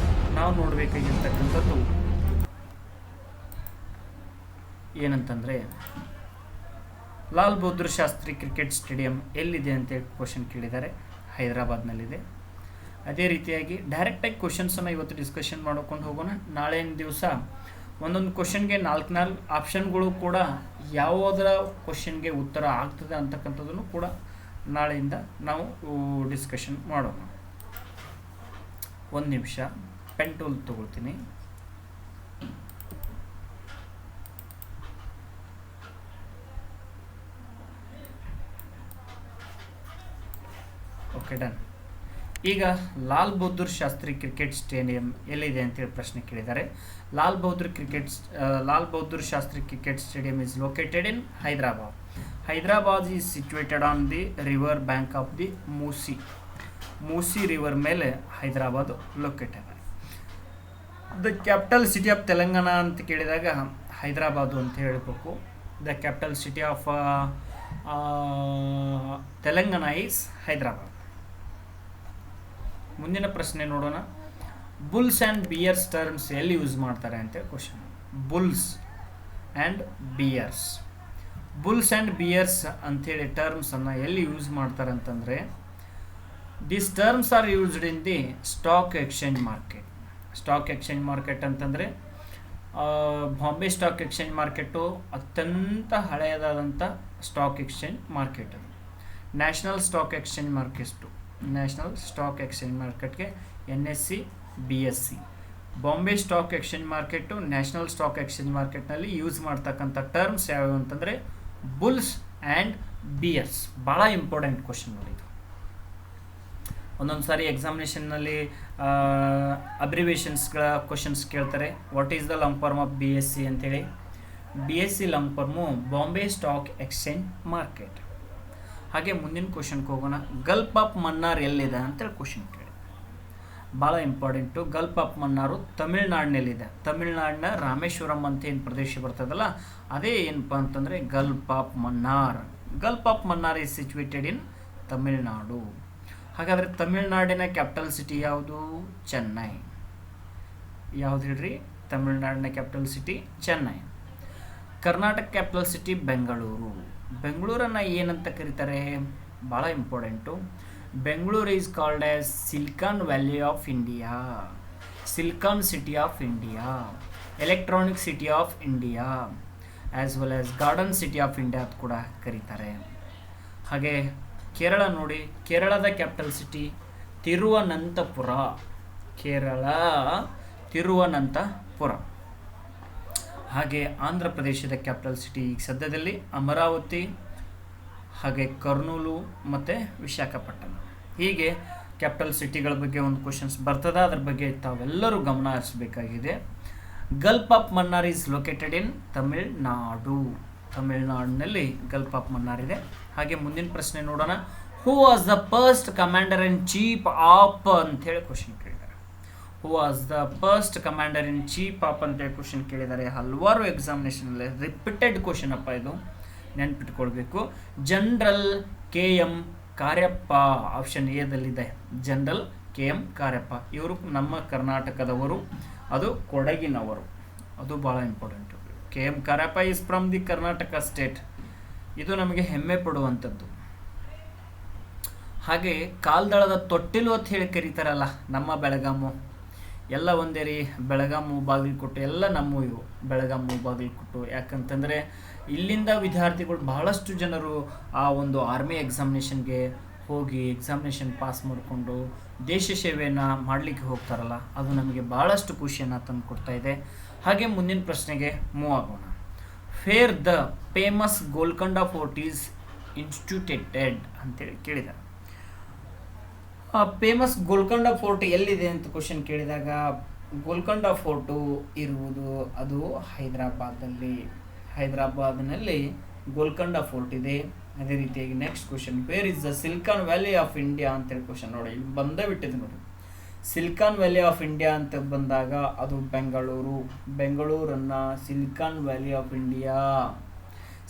Speaker 1: ನಾವು ನೋಡಬೇಕಾಗಿರ್ತಕ್ಕಂಥದ್ದು ಏನಂತಂದರೆ ಲಾಲ್ ಬಹದ್ದೂರ್ ಶಾಸ್ತ್ರಿ ಕ್ರಿಕೆಟ್ ಸ್ಟೇಡಿಯಂ ಎಲ್ಲಿದೆ ಅಂತೇಳಿ ಕ್ವಶನ್ ಕೇಳಿದ್ದಾರೆ. ಹೈದರಾಬಾದ್ನಲ್ಲಿದೆ. ಅದೇ ರೀತಿಯಾಗಿ ಡೈರೆಕ್ಟಾಗಿ ಕ್ವಶನ್ಸನ್ನು ಇವತ್ತು ಡಿಸ್ಕಷನ್ ಮಾಡ್ಕೊಂಡು ಹೋಗೋಣ. ನಾಳಿನ ದಿವಸ ಒಂದೊಂದು ಕ್ವಶನ್ಗೆ 4 ಆಪ್ಷನ್ಗಳು ಕೂಡ ಯಾವುದರ ಕ್ವಶನ್ಗೆ ಉತ್ತರ ಆಗ್ತದೆ ಅಂತಕ್ಕಂಥದ್ದನ್ನು ಕೂಡ ನಾಳೆಯಿಂದ ನಾವು ಡಿಸ್ಕಷನ್ ಮಾಡೋಣ. ಒಂದು ನಿಮಿಷ ಪೆನ್ ಟೂಲ್ ತಗೊಳ್ತೀನಿ. Okay, done. ಈಗ ಲಾಲ್ ಬಹದ್ದೂರ್ ಶಾಸ್ತ್ರಿ ಕ್ರಿಕೆಟ್ ಸ್ಟೇಡಿಯಂ ಎಲ್ಲಿದೆ ಅಂತೇಳಿ ಪ್ರಶ್ನೆ ಕೇಳಿದ್ದಾರೆ. Lal Bahadur Shastri cricket stadium is located in Hyderabad. Hyderabad is situated on the river bank of the Musi. Musi river ಮೇಲೆ Hyderabad located. The capital city of Telangana ಅಂತ ಕೇಳಿದಾಗ ಹೈದರಾಬಾದು ಅಂತ ಹೇಳಬೇಕು. The capital city of Telangana is Hyderabad. ಮುಂದಿನ ಪ್ರಶ್ನೆ ನೋಡೋಣ. ಬುಲ್ಸ್ ಆ್ಯಂಡ್ ಬಿಯರ್ಸ್ ಟರ್ಮ್ಸ್ ಎಲ್ಲಿ ಯೂಸ್ ಮಾಡ್ತಾರೆ ಅಂತೇಳಿ question. Bulls and bears, Bulls and bears ಅಂಥೇಳಿ ಟರ್ಮ್ಸನ್ನು ಎಲ್ಲಿ ಯೂಸ್ ಮಾಡ್ತಾರೆ ಅಂತಂದರೆ, this terms are used in the stock exchange market. Stock exchange market ಅಂತಂದರೆ ಬಾಂಬೆ ಸ್ಟಾಕ್ ಎಕ್ಸ್ಚೇಂಜ್ ಮಾರ್ಕೆಟು ಅತ್ಯಂತ ಹಳೆಯದಾದಂಥ ಸ್ಟಾಕ್ ಎಕ್ಸ್ಚೇಂಜ್ ಮಾರ್ಕೆಟ್. ಅದು national stock exchange market, national stock exchange ಮಾರ್ಕೆಟ್ಗೆ NSE BSE. Bombay stock exchange market national stock exchange ಮಾರ್ಕೆಟ್ನಲ್ಲಿ ಯೂಸ್ ಮಾಡ್ತಕ್ಕಂಥ ಟರ್ಮ್ಸ್ ಯಾವ್ಯಾವು ಅಂತಂದರೆ ಬುಲ್ಸ್ ಆ್ಯಂಡ್ ಬಿಯರ್ಸ್. ಭಾಳ ಇಂಪಾರ್ಟೆಂಟ್ ಕ್ವಶನ್ ನೋಡಿ ಇದು. ಒಂದೊಂದು ಸಾರಿ ಎಕ್ಸಾಮಿನೇಷನ್ನಲ್ಲಿ ಅಬ್ರಿವೇಷನ್ಸ್ಗಳ ಕ್ವಶನ್ಸ್ ಕೇಳ್ತಾರೆ. What is the long form of BSE ಅಂತೇಳಿ. BSE long form Bombay stock exchange market. ಹಾಗೆ ಮುಂದಿನ ಕ್ವಶನ್ಗೆ ಹೋಗೋಣ. ಗಲ್ಫ್ ಆಫ್ ಮನ್ನಾರ್ ಎಲ್ಲಿದೆ ಅಂತೇಳಿ ಕ್ವಶನ್ ಕೇಳಿ. ಭಾಳ ಇಂಪಾರ್ಟೆಂಟು. ಗಲ್ಫ್ ಆಫ್ ಮನ್ನಾರು ತಮಿಳ್ನಾಡಿನಲ್ಲಿದೆ. ತಮಿಳ್ನಾಡಿನ ರಾಮೇಶ್ವರಂ ಅಂತ ಏನು ಪ್ರದೇಶ ಬರ್ತದಲ್ಲ, ಅದೇ ಏನಪ್ಪ ಅಂತಂದರೆ gulf of Mannar. Gulf of Mannar is situated in Tamil Nadu. ಹಾಗಾದರೆ ತಮಿಳ್ನಾಡಿನ ಕ್ಯಾಪಿಟಲ್ ಸಿಟಿ ಯಾವುದು? ಚೆನ್ನೈ. ಯಾವುದು ಹೇಳ್ರಿ? ತಮಿಳ್ನಾಡಿನ capital city Chennai. Karnataka capital city Bengaluru. ಬೆಂಗಳೂರನ್ನು ಏನಂತ ಕರೀತಾರೆ? ಭಾಳ important. Bengaluru is called as silicon valley of India, silicon city of India, electronic city of India, as well as garden city of India ಅಂತ ಕೂಡ ಕರೀತಾರೆ. ಹಾಗೆ ಕೇರಳ ನೋಡಿ, ಕೇರಳದ ಕ್ಯಾಪಿಟಲ್ ಸಿಟಿ ತಿರುವನಂತಪುರ. ಕೇರಳ ತಿರುವನಂತಪುರ. ಹಾಗೆ ಆಂಧ್ರ ಪ್ರದೇಶದ ಕ್ಯಾಪಿಟಲ್ ಸಿಟಿ ಈಗ ಸದ್ಯದಲ್ಲಿ ಅಮರಾವತಿ, ಹಾಗೆ ಕರ್ನೂಲು ಮತ್ತು ವಿಶಾಖಪಟ್ಟಣ. ಹೀಗೆ ಕ್ಯಾಪಿಟಲ್ ಸಿಟಿಗಳ ಬಗ್ಗೆ ಒಂದು ಕ್ವಶನ್ಸ್ ಬರ್ತದೆ, ಅದ್ರ ಬಗ್ಗೆ ತಾವೆಲ್ಲರೂ ಗಮನ ಹರಿಸಬೇಕಾಗಿದೆ. Gulf of Mannar is located in Tamil Nadu. ತಮಿಳ್ನಾಡಿನಲ್ಲಿ ಗಲ್ಫ್ ಆಫ್ ಮನ್ನಾರ್ ಇದೆ. ಹಾಗೆ ಮುಂದಿನ ಪ್ರಶ್ನೆ ನೋಡೋಣ. Who was the first commander in chief of ಅಂತೇಳಿ ಕ್ವಶನ್ ಕೇಳಿದ್ದಾರೆ. Who was the first commander in chief of ಅಂತೇಳಿ ಕ್ವಶನ್ ಕೇಳಿದ್ದಾರೆ. ಹಲವಾರು ಎಕ್ಸಾಮಿನೇಷನಲ್ಲಿ ರಿಪೀಟೆಡ್ ಕ್ವಶನ್ ಅಪ್ಪ ಇದು, ನೆನ್ಪಿಟ್ಕೊಳ್ಬೇಕು. ಜನರಲ್ KM ಕಾರ್ಯಪ್ಪ ಆಪ್ಷನ್ ಎದಲ್ಲಿದೆ. ಜನರಲ್ KM ಕಾರ್ಯಪ್ಪ ಇವರು ನಮ್ಮ ಕರ್ನಾಟಕದವರು, ಅದು ಕೊಡಗಿನವರು. ಅದು ಭಾಳ important. KM Cariappa is from the Karnataka state. ಇದು ನಮಗೆ ಹೆಮ್ಮೆ ಪಡುವಂಥದ್ದು. ಹಾಗೆ ಕಾಲ್ದಳದ ತೊಟ್ಟಿಲು ಅಂತ ಹೇಳಿ ಕರೀತಾರಲ್ಲ ನಮ್ಮ ಬೆಳಗಾಮು. ಎಲ್ಲ ಒಂದೇ ರೀ, ಬೆಳಗಾಮು ಬಾಗಲಕೋಟೆ ಎಲ್ಲ ನಮ್ಮ ಇವು. ಬೆಳಗಾಮು ಬಾಗಲಕೋಟೆ ಯಾಕಂತಂದರೆ ಇಲ್ಲಿಂದ ವಿದ್ಯಾರ್ಥಿಗಳು ಬಹಳಷ್ಟು ಜನರು ಆ ಒಂದು ಆರ್ಮಿ ಎಕ್ಸಾಮಿನೇಷನ್ಗೆ ಹೋಗಿ ಎಕ್ಸಾಮಿನೇಷನ್ ಪಾಸ್ ಮಾಡಿಕೊಂಡು ದೇಶ ಸೇವೆಯನ್ನು ಮಾಡಲಿಕ್ಕೆ ಹೋಗ್ತಾರಲ್ಲ, ಅದು ನಮಗೆ ಭಾಳಷ್ಟು ಖುಷಿಯನ್ನು ತಂದು ಕೊಡ್ತಾ ಇದೆ. ಹಾಗೆ ಮುಂದಿನ ಪ್ರಶ್ನೆಗೆ ಮೂವ್ ಆಗೋಣ. Fair the famous Golconda fort is instituted ಅಂತೇಳಿ ಕೇಳಿದ್ದಾರೆ. ಫೇಮಸ್ ಗೋಲ್ಕೊಂಡ ಫೋರ್ಟ್ ಎಲ್ಲಿದೆ ಅಂತ ಕ್ವಶನ್ ಕೇಳಿದಾಗ, ಗೋಲ್ಕೊಂಡ ಫೋರ್ಟು ಇರುವುದು ಅದು ಹೈದರಾಬಾದಲ್ಲಿ. ಹೈದರಾಬಾದ್ನಲ್ಲಿ ಗೋಲ್ಕೊಂಡ ಫೋರ್ಟ್ ಇದೆ. ಅದೇ ರೀತಿಯಾಗಿ next question, where is the silicon valley of India ಅಂತೇಳಿ ಕ್ವಶನ್. ನೋಡಿ ಇಲ್ಲಿ ಬಂದೇ ಬಿಟ್ಟಿದೆ ನೋಡಿ. ಸಿಲಿಕಾನ್ ವ್ಯಾಲಿ ಆಫ್ ಇಂಡಿಯಾ ಅಂತ ಬಂದಾಗ ಅದು ಬೆಂಗಳೂರು. ಬೆಂಗಳೂರನ್ನು silicon valley of India,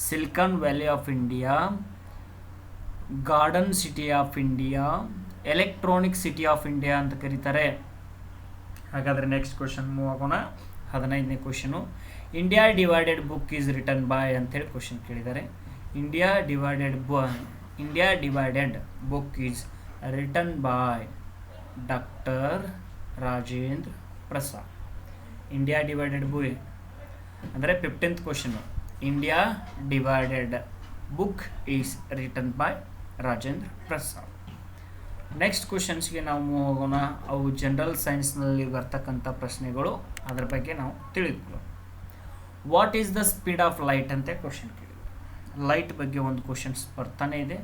Speaker 1: silicon valley of India, garden city of India, electronic city of India ಅಂತ ಕರೀತಾರೆ. ಹಾಗಾದರೆ ನೆಕ್ಸ್ಟ್ ಕ್ವಶನ್ ಮೂವ್ ಆಗೋಣ. 15ನೇ question, India divided book is written by ಅಂತೇಳಿ ಕ್ವಶನ್ ಕೇಳಿದ್ದಾರೆ. India divided book is written by doctor Rajendra Prasad. India divided book ಅಂದರೆ 15th question, India divided book is written by Rajendra Prasad. Next ಕ್ವಶನ್ಸ್ಗೆ ನಾವು ಮೂವ್ ಹೋಗೋಣ. ಅವು ಜನರಲ್ ಸೈನ್ಸ್ನಲ್ಲಿ ಬರ್ತಕ್ಕಂಥ ಪ್ರಶ್ನೆಗಳು, ಅದರ ಬಗ್ಗೆ ನಾವು ತಿಳಿದುಕೊಳ್ಳೋಣ. What is the speed of light ಅಂತ ಕ್ವಶನ್ ಕೇಳಿದೆ. ಲೈಟ್ ಬಗ್ಗೆ ಒಂದು ಕ್ವಶನ್ಸ್ ಬರ್ತಾನೆ ಇದೆ.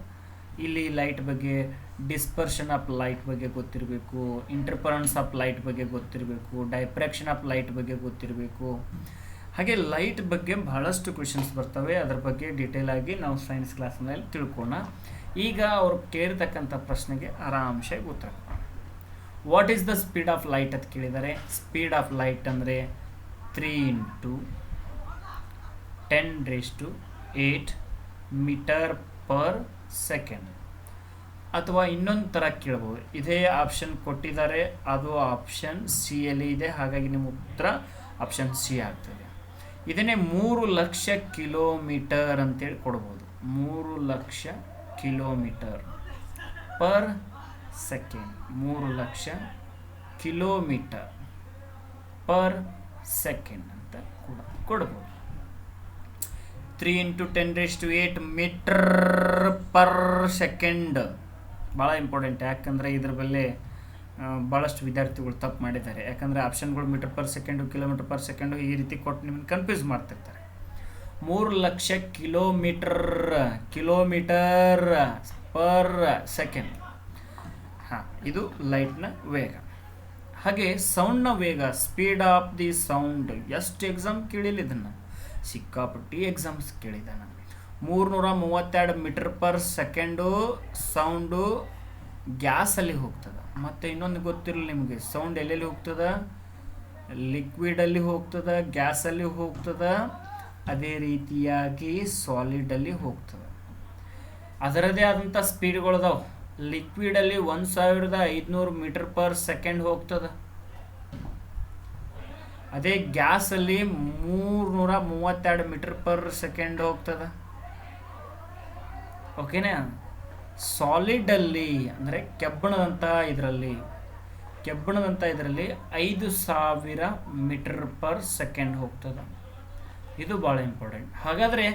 Speaker 1: ಇಲ್ಲಿ ಲೈಟ್ ಬಗ್ಗೆ ಡಿಸ್ಪರ್ಷನ್ ಆಫ್ ಲೈಟ್ ಬಗ್ಗೆ ಗೊತ್ತಿರಬೇಕು, ಇಂಟರ್ಫರೆನ್ಸ್ ಆಫ್ ಲೈಟ್ ಬಗ್ಗೆ ಗೊತ್ತಿರಬೇಕು, ಡೈಫ್ರಾಕ್ಷನ್ ಆಫ್ ಲೈಟ್ ಬಗ್ಗೆ ಗೊತ್ತಿರಬೇಕು. ಹಾಗೆ ಲೈಟ್ ಬಗ್ಗೆ ಬಹಳಷ್ಟು ಕ್ವಶನ್ಸ್ ಬರ್ತವೆ. ಅದರ ಬಗ್ಗೆ ಡೀಟೇಲ್ ಆಗಿ ನಾವು ಸೈನ್ಸ್ ಕ್ಲಾಸ್ನಲ್ಲಿ ತಿಳ್ಕೊಳ್ಳೋಣ. ಈಗ ಅವ್ರು ಕೇಳಿರ್ತಕ್ಕಂಥ ಪ್ರಶ್ನೆಗೆ ಆರಾಮ್ಸೆ ಉತ್ತರ what is the speed of light ಅಂತ ಕೇಳಿದ್ದಾರೆ. ಸ್ಪೀಡ್ ಆಫ್ ಲೈಟ್ ಅಂದರೆ 3 × 10⁸ ಮೀಟರ್ ಪರ್ ಸೆಕೆಂಡ್. ಅಥವಾ ಇನ್ನೊಂದು ಥರ ಕೇಳ್ಬೋದು, ಇದೇ ಆಪ್ಷನ್ ಕೊಟ್ಟಿದ್ದಾರೆ, ಅದು ಆಪ್ಷನ್ ಸಿ ಅಲ್ಲಿ ಇದೆ, ಹಾಗಾಗಿ ನಿಮ್ಮ ಉತ್ತರ ಆಪ್ಷನ್ ಸಿ ಆಗ್ತದೆ. ಇದನ್ನೇ 3 ಲಕ್ಷ ಕಿಲೋಮೀಟರ್ ಅಂತೇಳಿ ಕೊಡ್ಬೋದು. 3 lakh kilometre per second, 3 lakh kilometre per second ಅಂತ ಕೂಡ ಕೊಡ್ಬೋದು. 3 × 10⁸ ಮೀಟರ್ ಪರ್ ಸೆಕೆಂಡ್ ಭಾಳ ಇಂಪಾರ್ಟೆಂಟ್. ಯಾಕಂದರೆ ಇದ್ರ ಬಗ್ಗೆ ಭಾಳಷ್ಟು ವಿದ್ಯಾರ್ಥಿಗಳು ತಪ್ಪು ಮಾಡಿದ್ದಾರೆ. ಯಾಕಂದರೆ ಆಪ್ಷನ್ಗಳು metre per second, kilometre per second ಈ ರೀತಿ ಕೊಟ್ಟು ನಿಮ್ಮನ್ನು ಕನ್ಫ್ಯೂಸ್ ಮಾಡ್ತಿರ್ತಾರೆ. 3 ಲಕ್ಷ ಕಿಲೋಮೀಟರ್ ಪರ್ ಸೆಕೆಂಡ್. ಹಾಂ, ಇದು ಲೈಟ್ನ ವೇಗ. ಹಾಗೆ ಸೌಂಡ್ನ ವೇಗ, ಸ್ಪೀಡ್ ಆಫ್ ದಿ ಸೌಂಡ್, ಎಷ್ಟು ಎಕ್ಸಾಮ್ ಕೇಳಿಲ್ಲ ಇದನ್ನು, ಸಿಕ್ಕಾಪಟ್ಟಿ ಎಕ್ಸಾಮ್ಸ್ ಕೇಳಿದ್ದಾನೆ. 332 ಮೀಟರ್ ಪರ್ ಸೆಕೆಂಡು ಸೌಂಡು ಗ್ಯಾಸಲ್ಲಿ ಹೋಗ್ತದೆ. ಮತ್ತು ಇನ್ನೊಂದು ಗೊತ್ತಿರಲಿ ನಿಮಗೆ, ಸೌಂಡ್ ಎಲ್ಲೆಲ್ಲಿ ಹೋಗ್ತದೆ, ಲಿಕ್ವಿಡಲ್ಲಿ ಹೋಗ್ತದೆ, ಗ್ಯಾಸಲ್ಲಿ ಹೋಗ್ತದೆ, ಅದೇ ರೀತಿಯಾಗಿ ಸಾಲಿಡಲ್ಲಿ ಹೋಗ್ತದೆ. ಅದರದೇ ಆದಂಥ ಸ್ಪೀಡ್ಗಳದಾವೆ. ಲಿಕ್ವಿಡಲ್ಲಿ 1500 ಮೀಟರ್ ಪರ್ ಸೆಕೆಂಡ್ ಹೋಗ್ತದೆ. ಅದೇ ಗ್ಯಾಸಲ್ಲಿ 332 ಮೀಟರ್ ಪರ್ ಸೆಕೆಂಡ್ ಹೋಗ್ತದೆ. ಓಕೆನಾ. ಸಾಲಿಡಲ್ಲಿ ಅಂದರೆ ಕೆಬ್ಬಣದಂಥ ಇದರಲ್ಲಿ 5000 ಮೀಟರ್ ಪರ್ ಸೆಕೆಂಡ್ ಹೋಗ್ತದೆ. ಇದು ಭಾಳ ಇಂಪಾರ್ಟೆಂಟ್. ಹಾಗಾದರೆ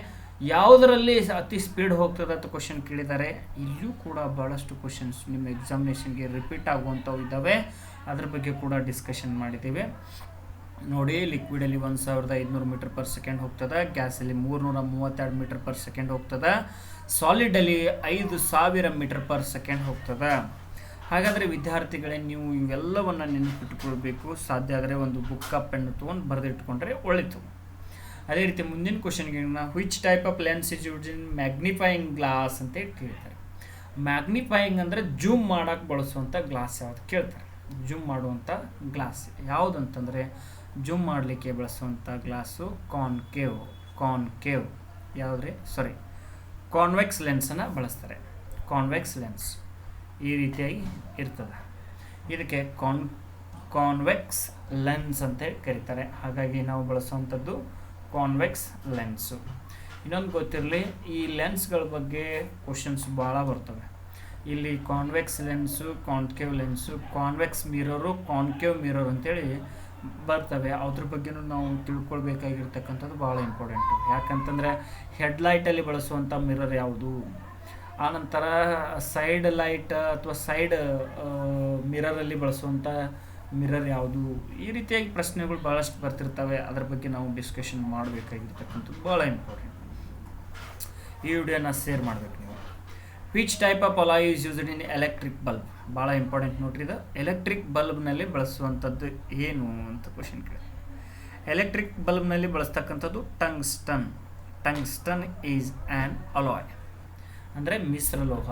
Speaker 1: ಯಾವುದರಲ್ಲಿ ಅತಿ ಸ್ಪೀಡ್ ಹೋಗ್ತದೆ ಅಂತ ಕ್ವಶನ್ ಕೇಳಿದ್ದಾರೆ. ಇಲ್ಲೂ ಕೂಡ ಭಾಳಷ್ಟು ಕ್ವಶನ್ಸ್ ನಿಮ್ಮ ಎಕ್ಸಾಮಿನೇಷನ್ಗೆ ರಿಪೀಟ್ ಆಗುವಂಥವು ಇದ್ದಾವೆ. ಅದ್ರ ಬಗ್ಗೆ ಕೂಡ ಡಿಸ್ಕಷನ್ ಮಾಡಿದ್ದೀವಿ ನೋಡಿ. ಲಿಕ್ವಿಡಲ್ಲಿ 1500 ಮೀಟರ್ ಪರ್ ಸೆಕೆಂಡ್ ಹೋಗ್ತದೆ, ಗ್ಯಾಸಲ್ಲಿ 332 ಮೀಟರ್ ಪರ್ ಸೆಕೆಂಡ್ ಹೋಗ್ತದೆ, ಸಾಲಿಡಲ್ಲಿ 5000 ಮೀಟರ್ ಪರ್ ಸೆಕೆಂಡ್ ಹೋಗ್ತದೆ. ಹಾಗಾದರೆ ವಿದ್ಯಾರ್ಥಿಗಳೇ, ನೀವು ಇವೆಲ್ಲವನ್ನು ನೆನಪಿಟ್ಟುಕೊಳ್ಬೇಕು. ಸಾಧ್ಯ ಆದರೆ ಒಂದು ಬುಕ್ಕ ಪೆನ್ನು ತೊಗೊಂಡು ಬರೆದಿಟ್ಕೊಂಡ್ರೆ ಒಳಿತು. ಅದೇ ರೀತಿ ಮುಂದಿನ ಕ್ವಶನ್ಗೆ which type of lens is used in magnifying glass ಅಂತ ಕೇಳ್ತಾರೆ. ಮ್ಯಾಗ್ನಿಫೈಯಿಂಗ್ ಅಂದರೆ ಜೂಮ್ ಮಾಡೋಕ್ಕೆ ಬಳಸುವಂಥ ಗ್ಲಾಸ್ ಯಾವುದು ಕೇಳ್ತಾರೆ. ಜೂಮ್ ಮಾಡುವಂಥ ಗ್ಲಾಸ್ ಯಾವುದು ಅಂತಂದರೆ, ಜೂಮ್ ಮಾಡಲಿಕ್ಕೆ ಬಳಸುವಂಥ ಗ್ಲಾಸು ಕಾನ್ವೆಕ್ಸ್ ಲೆನ್ಸನ್ನು ಬಳಸ್ತಾರೆ. ಕಾನ್ವೆಕ್ಸ್ ಲೆನ್ಸ್ ಈ ರೀತಿಯಾಗಿ ಇರ್ತದೆ. ಇದಕ್ಕೆ ಕಾನ್ವೆಕ್ಸ್ ಲೆನ್ಸ್ ಅಂತ ಕರೀತಾರೆ. ಹಾಗಾಗಿ ನಾವು ಬಳಸುವಂಥದ್ದು ಕಾನ್ವೆಕ್ಸ್ ಲೆನ್ಸು. ಇನ್ನೊಂದು ಗೊತ್ತಿರಲಿ, ಈ ಲೆನ್ಸ್ಗಳ ಬಗ್ಗೆ ಕ್ವಶನ್ಸ್ ಭಾಳ ಬರ್ತವೆ. ಇಲ್ಲಿ convex lens, concave lens, convex mirror, concave mirror ಅಂತೇಳಿ ಬರ್ತವೆ. ಅದ್ರ ಬಗ್ಗೆನೂ ನಾವು ತಿಳ್ಕೊಳ್ಬೇಕಾಗಿರ್ತಕ್ಕಂಥದ್ದು ಭಾಳ ಇಂಪಾರ್ಟೆಂಟು. ಯಾಕಂತಂದರೆ ಹೆಡ್ಲೈಟಲ್ಲಿ ಬಳಸುವಂಥ ಮಿರರ್ ಯಾವುದು, ಆನಂತರ ಸೈಡ್ ಲೈಟ್ ಅಥವಾ ಸೈಡ್ ಮಿರರಲ್ಲಿ ಬಳಸುವಂಥ ಮಿರರ್ ಯಾವುದು, ಈ ರೀತಿಯಾಗಿ ಪ್ರಶ್ನೆಗಳು ಭಾಳಷ್ಟು ಬರ್ತಿರ್ತವೆ. ಅದ್ರ ಬಗ್ಗೆ ನಾವು ಡಿಸ್ಕಷನ್ ಮಾಡಬೇಕಾಗಿರ್ತಕ್ಕಂಥದ್ದು ಭಾಳ ಇಂಪಾರ್ಟೆಂಟ್. ಈ ವಿಡಿಯೋನ ಶೇರ್ ಮಾಡಬೇಕು ನೀವು. Which type of alloy is used in electric bulb, ಭಾಳ ಇಂಪಾರ್ಟೆಂಟ್ ನೋಡ್ರಿ. ಇದು ಎಲೆಕ್ಟ್ರಿಕ್ ಬಲ್ಬ್ನಲ್ಲಿ ಬಳಸುವಂಥದ್ದು ಏನು ಅಂತ ಕ್ವಶನ್ ಕೇಳಿ. ಎಲೆಕ್ಟ್ರಿಕ್ ಬಲ್ಬ್ನಲ್ಲಿ ಬಳಸ್ತಕ್ಕಂಥದ್ದು ಟಂಗ್ಸ್ಟನ್ ಈಸ್ ಆ್ಯನ್ ಅಲಾಯ್ ಅಂದರೆ ಮಿಶ್ರಲೋಹ.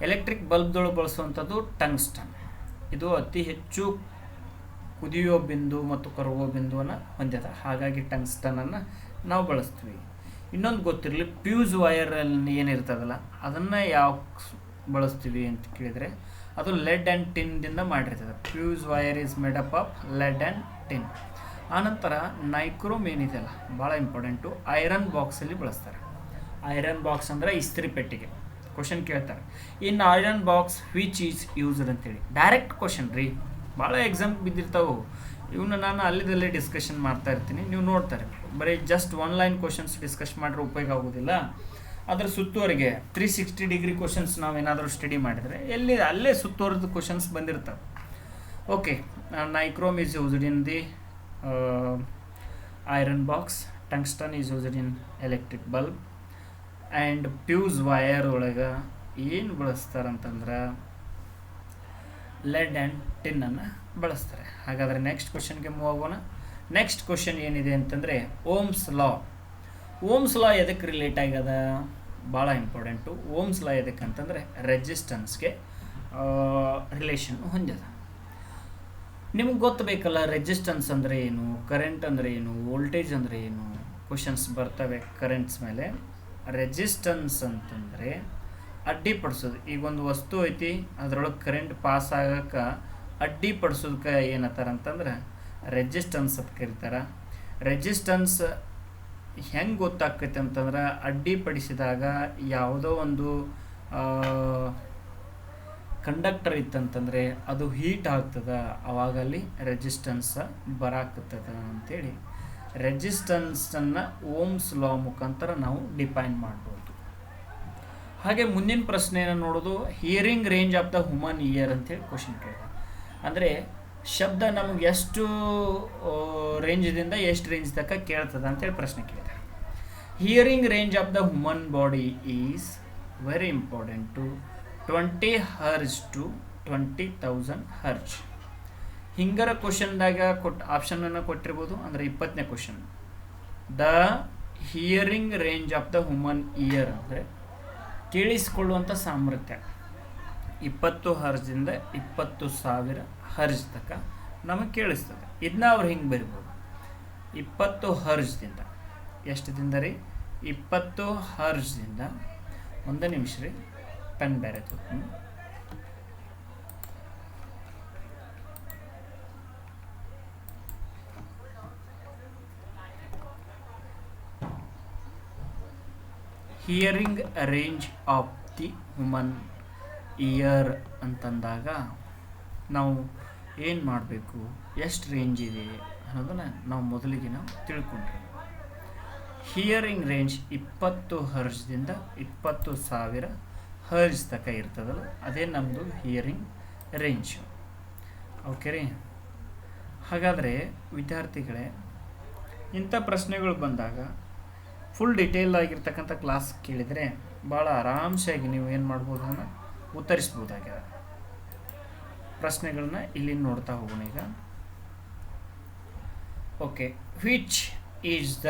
Speaker 1: Electric ಬಲ್ಬ್ದೊಳಗೆ ಬಳಸುವಂಥದ್ದು tungsten. ಇದು ಅತಿ ಹೆಚ್ಚು ಕುದಿಯುವ ಬಿಂದು ಮತ್ತು ಕರಗುವ ಬಿಂದುವನ್ನು ಹೊಂದಿದೆ. ಹಾಗಾಗಿ ಟಂಗ್ಸ್ಟನನ್ನು ನಾವು ಬಳಸ್ತೀವಿ. ಇನ್ನೊಂದು ಗೊತ್ತಿರಲಿ, ಫ್ಯೂಸ್ ವೈರಲ್ಲಿ ಏನಿರ್ತದಲ್ಲ ಅದನ್ನು ಯಾವ ಬಳಸ್ತೀವಿ ಅಂತ ಕೇಳಿದರೆ, ಅದು ಲೆಡ್ ಆ್ಯಂಡ್ ಟಿನ್ದಿಂದ ಮಾಡಿರ್ತದೆ. Fuse wire is made up of lead and tin. ಆನಂತರ ನೈಕ್ರೋಮ್ ಏನಿದೆಯಲ್ಲ ಭಾಳ ಇಂಪಾರ್ಟೆಂಟು, ಐರನ್ ಬಾಕ್ಸಲ್ಲಿ ಬಳಸ್ತಾರೆ. ಐರನ್ ಬಾಕ್ಸ್ ಅಂದರೆ ಇಸ್ತ್ರಿ ಪೆಟ್ಟಿಗೆ. ಕ್ವಶನ್ ಕೇಳ್ತಾರೆ, in iron box which is used ಅಂತೇಳಿ. ಡೈರೆಕ್ಟ್ ಕ್ವಶನ್ ರೀ, ಭಾಳ ಎಕ್ಸಾಮ್ ಬಿದ್ದಿರ್ತಾವೆ. ಇವನ್ನ ನಾನು ಅಲ್ಲಿದಲ್ಲೇ ಡಿಸ್ಕಷನ್ ಮಾಡ್ತಾ ಇರ್ತೀನಿ, ನೀವು ನೋಡ್ತಾರೆ. ಬರೀ ಜಸ್ಟ್ ಲೈನ್ ಕ್ವಶನ್ಸ್ ಡಿಸ್ಕಸ್ ಮಾಡಿದ್ರೆ ಉಪಯೋಗ ಆಗೋದಿಲ್ಲ. ಅದರ ಸುತ್ತುವರೆಗೆ 360 ಡಿಗ್ರಿ ಕ್ವಶನ್ಸ್ ನಾವೇನಾದರೂ ಸ್ಟಡಿ ಮಾಡಿದರೆ ಅಲ್ಲೇ ಸುತ್ತುವರೆದ ಕ್ವಶನ್ಸ್ ಬಂದಿರ್ತವೆ. Okay, nichrome is used in the iron box, tungsten is used in electric bulb, and fuse wire ಒಳಗೆ ಏನು ಬಳಸ್ತಾರಂತಂದ್ರೆ ಲೆಡ್ ಆ್ಯಂಡ್ ಟಿನ್ನನ್ನು ಬಳಸ್ತಾರೆ. ಹಾಗಾದರೆ ನೆಕ್ಸ್ಟ್ ಕ್ವಶನ್ಗೆ ಮೂವ್ ಆಗೋಣ. ನೆಕ್ಸ್ಟ್ ಕ್ವಶನ್ ಏನಿದೆ ಅಂತಂದರೆ ಓಮ್ಸ್ ಲಾ. ಓಮ್ಸ್ ಲಾ ಎದಕ್ಕೆ ರಿಲೇಟ್ ಆಗ್ಯದ, ಭಾಳ ಇಂಪಾರ್ಟೆಂಟು. ಓಮ್ಸ್ ಲಾ ಎದಕ್ಕೆ ಅಂತಂದರೆ ರೆಸಿಸ್ಟೆನ್ಸ್ಗೆ ರಿಲೇಷನ್ ಹೊಂದಿದೆ. ನಿಮ್ಗೆ ಗೊತ್ತಬೇಕಲ್ಲ ರೆಸಿಸ್ಟೆನ್ಸ್ ಅಂದರೆ ಏನು, ಕರೆಂಟ್ ಅಂದರೆ ಏನು, ವೋಲ್ಟೇಜ್ ಅಂದರೆ ಏನು, ಕ್ವಶನ್ಸ್ ಬರ್ತವೆ ಕರೆಂಟ್ಸ್ ಮೇಲೆ. ರೆಸಿಸ್ಟೆನ್ಸ್ ಅಂತಂದರೆ ಅಡ್ಡಿಪಡಿಸೋದು. ಈಗ ಒಂದು ವಸ್ತು ಐತಿ, ಅದರೊಳಗೆ ಕರೆಂಟ್ ಪಾಸ್ ಆಗಕ್ಕೆ ಅಡ್ಡಿಪಡಿಸೋದಕ್ಕೆ ಏನತ್ತಾರ ಅಂತಂದ್ರೆ ರೆಸಿಸ್ಟೆನ್ಸ್ ಅಂತ ಕರೀತಾರೆ. ರೆಸಿಸ್ಟೆನ್ಸ್ ಹೆಂಗೆ ಗೊತ್ತಾಗ್ತೈತೆ ಅಂತಂದ್ರೆ ಅಡ್ಡಿಪಡಿಸಿದಾಗ ಯಾವುದೋ ಒಂದು ಕಂಡಕ್ಟರ್ ಇತ್ತಂತಂದರೆ ಅದು ಹೀಟ್ ಆಗ್ತದೆ, ಅವಾಗ ಅಲ್ಲಿ ರೆಸಿಸ್ಟೆನ್ಸ್ ಬರಾಕತ್ತದ ಅಂತೇಳಿ ರೆಸಿಸ್ಟೆನ್ಸನ್ನು ಓಮ್ಸ್ ಲಾ ಮುಖಾಂತರ ನಾವು ಡಿಫೈನ್ ಮಾಡ್ಬೋದು. ಹಾಗೆ ಮುಂದಿನ ಪ್ರಶ್ನೆಯನ್ನು ನೋಡೋದು hearing range of the human year ಅಂತೇಳಿ ಕ್ವಶನ್ ಕೇಳಿದೆ. ಅಂದರೆ ಶಬ್ದ ನಮಗೆ ಎಷ್ಟು ರೇಂಜ್ದಿಂದ ಎಷ್ಟು ರೇಂಜ್ ತನಕ ಕೇಳ್ತದೆ ಅಂತೇಳಿ ಪ್ರಶ್ನೆ ಕೇಳಿದೆ. Hearing range of the human body is very important to 20 Hz to 20,000 Hz. ಹಿಂಗರ ಕ್ವಶನ್ದಾಗ ಆಪ್ಷನನ್ನು ಕೊಟ್ಟಿರ್ಬೋದು. ಅಂದರೆ 20ನೇ question, the hearing range of the human ear ಅಂದರೆ ಕೇಳಿಸಿಕೊಳ್ಳುವಂಥ ಸಾಮರ್ಥ್ಯ 20 ಹರ್ಜ್ದಿಂದ 20,000 ಹರ್ಜ್ ತನಕ ನಮಗೆ ಕೇಳಿಸ್ತದೆ. ಇದನ್ನ ಅವ್ರು ಹಿಂಗೆ ಬರಿಬೋದು, 20 ಹರ್ಜ್ದಿಂದ ಎಷ್ಟದಿಂದ ರೀ, 20 ಹರ್ಜ್ದಿಂದ. ಒಂದೇ ನಿಮಿಷ ರೀ, ಪೆನ್ ಬೇರೆ ತೋರ್ತೀನಿ. Hearing range of the human ear ಅಂತಂದಾಗ ನಾವು ಏನು ಮಾಡಬೇಕು, ಎಷ್ಟು ರೇಂಜ್ ಇದೆ ಅನ್ನೋದನ್ನು ನಾವು ಮೊದಲಿಗೆ ನಾವು ತಿಳ್ಕೊಂಡ್ರೆ. ಹಿಯರಿಂಗ್ ರೇಂಜ್ 20 ಹರ್ಜ್ದಿಂದ 20,000 ಹರ್ಜ್ ತನಕ ಇರ್ತದಲ್ಲ, ಅದೇ ನಮ್ಮದು ಹಿಯರಿಂಗ್ ರೇಂಜ್. ಓಕೆ ರೀ. ಹಾಗಾದರೆ ವಿದ್ಯಾರ್ಥಿಗಳೇ, ಇಂಥ ಪ್ರಶ್ನೆಗಳು ಬಂದಾಗ ಫುಲ್ ಡಿಟೇಲ್ ಆಗಿರ್ತಕ್ಕಂಥ ಕ್ಲಾಸ್ ಕೇಳಿದರೆ ಭಾಳ ಆರಾಮ್ಸಾಗಿ ನೀವು ಏನು ಮಾಡ್ಬೋದು, ಅದನ್ನು ಉತ್ತರಿಸ್ಬೋದಾಗಿದೆ. ಪ್ರಶ್ನೆಗಳನ್ನ ಇಲ್ಲಿ ನೋಡ್ತಾ ಹೋಗೋಣ ಈಗ. Okay, which is the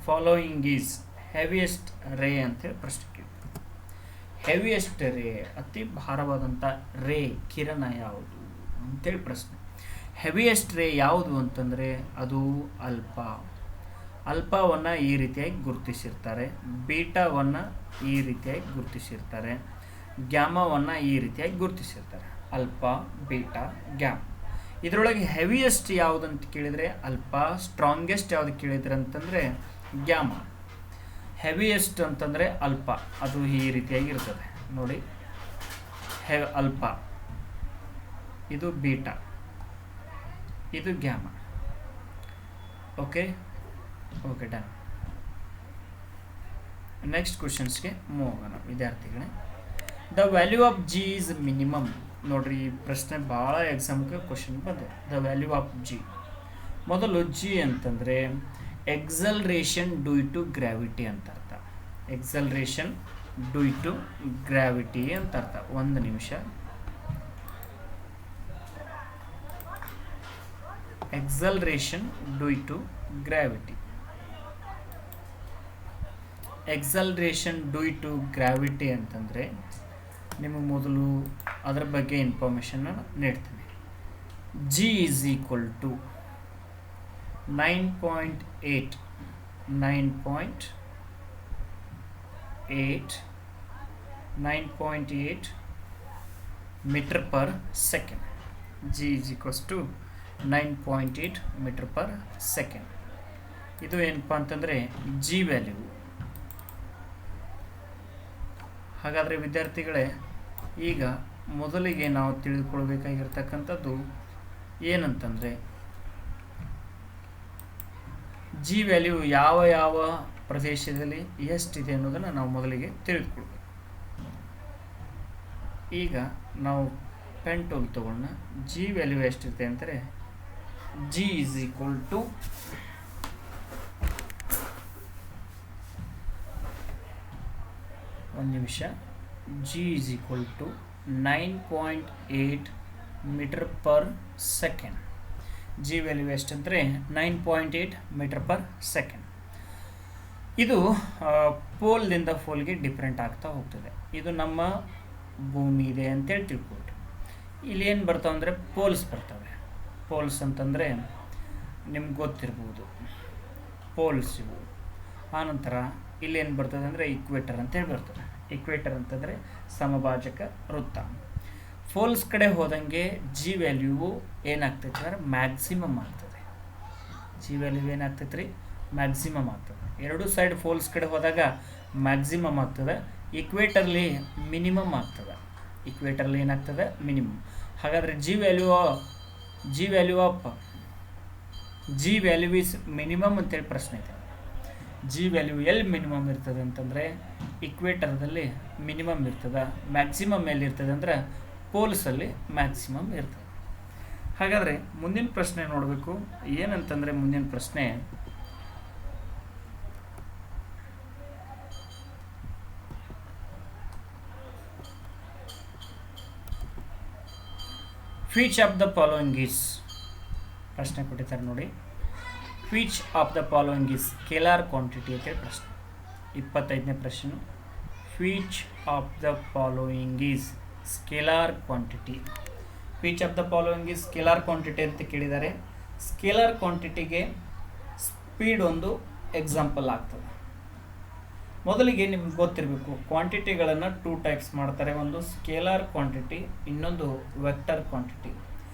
Speaker 1: following is heaviest ರೇ ಅಂತೇಳಿ ಪ್ರಶ್ನೆ ಕೇಳಿ. ಹೆವಿಯೆಸ್ಟ್ ರೇ, ಅತಿ ಭಾರವಾದಂಥ ರೇ, ಕಿರಣ ಯಾವುದು ಅಂತೇಳಿ ಪ್ರಶ್ನೆ. ಹೆವಿಯೆಸ್ಟ್ ರೇ ಯಾವುದು ಅಂತಂದರೆ ಅದು ಅಲ್ಫಾ. ಅಲ್ಫಾವನ್ನು ಈ ರೀತಿಯಾಗಿ ಗುರುತಿಸಿರ್ತಾರೆ, ಬೀಟಾವನ್ನು ಈ ರೀತಿಯಾಗಿ ಗುರುತಿಸಿರ್ತಾರೆ, ಗ್ಯಾಮಾವನ್ನು ಈ ರೀತಿಯಾಗಿ ಗುರುತಿಸಿರ್ತಾರೆ. Alpha, beta, gamma. ಇದರೊಳಗೆ ಹೆವಿಯೆಸ್ಟ್ ಯಾವುದಂತ ಕೇಳಿದರೆ ಅಲ್ಫಾ, ಸ್ಟ್ರಾಂಗೆಸ್ಟ್ ಯಾವುದು ಕೇಳಿದ್ರೆ ಅಂತಂದರೆ ಗ್ಯಾಮ. ಹೆವಿಯೆಸ್ಟ್ ಅಂತಂದರೆ ಅಲ್ಫಾ, ಅದು ಈ ರೀತಿಯಾಗಿ ಇರ್ತದೆ ನೋಡಿ. ಅಲ್ಫಾ, ಇದು ಬೀಟಾ, ಇದು gamma. Okay okay, done. Next ಕ್ವಶನ್ಸ್ಗೆ ಮೂವ್ ಆಗೋಣ ವಿದ್ಯಾರ್ಥಿಗಳೇ. The value of G is minimum. ನೋಡ್ರಿ, ಈ ಪ್ರಶ್ನೆ ಭಾಳ ಎಕ್ಸಾಮ್ಗೆ ಕ್ವಶನ್ ಬಂದಿದೆ. ದ ವ್ಯಾಲ್ಯೂ ಆಫ್ ಜಿ, ಮೊದಲು ಜಿ ಅಂತಂದರೆ ಎಕ್ಸಲ್ರೇಷನ್ ಡ್ಯೂ ಟು ಗ್ರಾವಿಟಿ ಅಂತ ಅರ್ಥ. ಎಕ್ಸಲ್ರೇಷನ್ ಡ್ಯೂ ಟು ಗ್ರಾವಿಟಿ ಅಂತ ಅರ್ಥ. ಒಂದು ನಿಮಿಷ. Acceleration due to gravity. Acceleration due to gravity ಅಂತಂದರೆ ನಿಮಗೆ ಮೊದಲು ಅದರ ಬಗ್ಗೆ ಇನ್ಫಾರ್ಮೇಷನ್ನ ನೀಡ್ತೀನಿ. G is equal to 9.8 metre per second. G is equals to 9.8 metre per second. ಇದು ಏನಪ್ಪ ಅಂತಂದರೆ ಜಿ ವ್ಯಾಲ್ಯೂ. ಹಾಗಾದರೆ ವಿದ್ಯಾರ್ಥಿಗಳೇ, ಈಗ ಮೊದಲಿಗೆ ನಾವು ತಿಳಿದುಕೊಳ್ಬೇಕಾಗಿರ್ತಕ್ಕಂಥದ್ದು ಏನಂತಂದರೆ ಜಿ ವ್ಯಾಲ್ಯೂ ಯಾವ ಯಾವ ಪ್ರದೇಶದಲ್ಲಿ ಎಷ್ಟಿದೆ ಅನ್ನೋದನ್ನು ನಾವು ಮೊದಲಿಗೆ ತಿಳಿದುಕೊಳ್ಬೇಕು. ಈಗ ನಾವು ಪೆನ್ ಟೂಲ್ ತಗೊಂಡ ಜಿ ವ್ಯಾಲ್ಯೂ ಎಷ್ಟಿದೆ ಅಂದರೆ ಜಿ ಈಸ್ ಈಕ್ವಲ್ ಟು ಒಂದು ನಿಮಿಷ. G is equal to 9.8 metre per second. G value ಎಷ್ಟಂದರೆ 9.8 ಮೀಟರ್ ಪರ್ ಸೆಕೆಂಡ್. ಇದು ಪೋಲ್ದಿಂದ ಫೋಲ್ಗೆ ಡಿಫ್ರೆಂಟ್ ಆಗ್ತಾ ಹೋಗ್ತದೆ. ಇದು ನಮ್ಮ ಭೂಮಿ ಇದೆ ಅಂತೇಳಿ ತಿಳ್ಕೊಳ್ರಿ. ಇಲ್ಲಿ ಏನು ಬರ್ತಾವೆ ಅಂದರೆ ಪೋಲ್ಸ್ ಬರ್ತವೆ. ಪೋಲ್ಸ್ ಅಂತಂದರೆ ನಿಮ್ಗೆ ಗೊತ್ತಿರ್ಬೋದು, ಪೋಲ್ಸ್ ಇವು. ಆನಂತರ ಇಲ್ಲೇನು ಬರ್ತದೆ ಅಂದರೆ ಇಕ್ವೇಟರ್ ಅಂತೇಳಿ ಬರ್ತದೆ. ಇಕ್ವೇಟರ್ ಅಂತಂದರೆ ಸಮಭಾಜಕ ವೃತ್ತ. ಪೋಲ್ಸ್ ಕಡೆ ಹೋದಂಗೆ ಜಿ ವ್ಯಾಲ್ಯೂ ಏನಾಗ್ತೈತೆ ಅಂದರೆ ಮ್ಯಾಕ್ಸಿಮಮ್ ಆಗ್ತದೆ. ಜಿ ವ್ಯಾಲ್ಯೂ ಏನಾಗ್ತೈತೆ ರೀ, ಮ್ಯಾಕ್ಸಿಮಮ್ ಆಗ್ತದೆ. ಎರಡೂ ಸೈಡ್ ಪೋಲ್ಸ್ ಕಡೆ ಹೋದಾಗ ಮ್ಯಾಕ್ಸಿಮಮ್ ಆಗ್ತದೆ. ಇಕ್ವೇಟರ್ಲಿ ಮಿನಿಮಮ್ ಆಗ್ತದೆ. ಇಕ್ವೇಟರ್ಲಿ ಏನಾಗ್ತದೆ, ಮಿನಿಮಮ್. ಹಾಗಾದರೆ ಜಿ ವ್ಯಾಲ್ಯೂ ಈಸ್ ಮಿನಿಮಮ್ ಅಂತೇಳಿ ಪ್ರಶ್ನೆ ಇದೆ. ಜಿ ವ್ಯಾಲ್ಯೂ ಎಲ್ಲಿ ಮಿನಿಮಮ್ ಇರ್ತದೆ ಅಂತಂದರೆ ಇಕ್ವೇಟರ್ದಲ್ಲಿ ಮಿನಿಮಮ್ ಇರ್ತದೆ. ಮ್ಯಾಕ್ಸಿಮಮ್ ಎಲ್ಲಿರ್ತದೆ ಅಂದರೆ ಪೋಲ್ಸಲ್ಲಿ ಮ್ಯಾಕ್ಸಿಮಮ್ ಇರ್ತದೆ. ಹಾಗಾದರೆ ಮುಂದಿನ ಪ್ರಶ್ನೆ ನೋಡಬೇಕು. ಏನಂತಂದರೆ ಮುಂದಿನ ಪ್ರಶ್ನೆ which of the following is, ಪ್ರಶ್ನೆ ಕೊಟ್ಟಿದ್ದಾರೆ ನೋಡಿ. Which of the following is scalar quantity ಅಂತೇಳಿ ಪ್ರಶ್ನೆ. 25ನೇ ಪ್ರಶ್ನೆ. Which of the following is scalar quantity. Which of the following is scalar quantity ಅಂತ ಕೇಳಿದ್ದಾರೆ. ಸ್ಕೇಲಾರ್ ಕ್ವಾಂಟಿಟಿಗೆ ಸ್ಪೀಡ್ ಒಂದು ಎಕ್ಸಾಂಪಲ್ ಆಗ್ತದೆ. ಮೊದಲಿಗೆ ನಿಮ್ಗೆ ಗೊತ್ತಿರಬೇಕು, ಕ್ವಾಂಟಿಟಿಗಳನ್ನು 2 ಟೈಪ್ಸ್ ಮಾಡ್ತಾರೆ. ಒಂದು ಸ್ಕೇಲಾರ್ ಕ್ವಾಂಟಿಟಿ, ಇನ್ನೊಂದು ವೆಕ್ಟರ್ ಕ್ವಾಂಟಿಟಿ.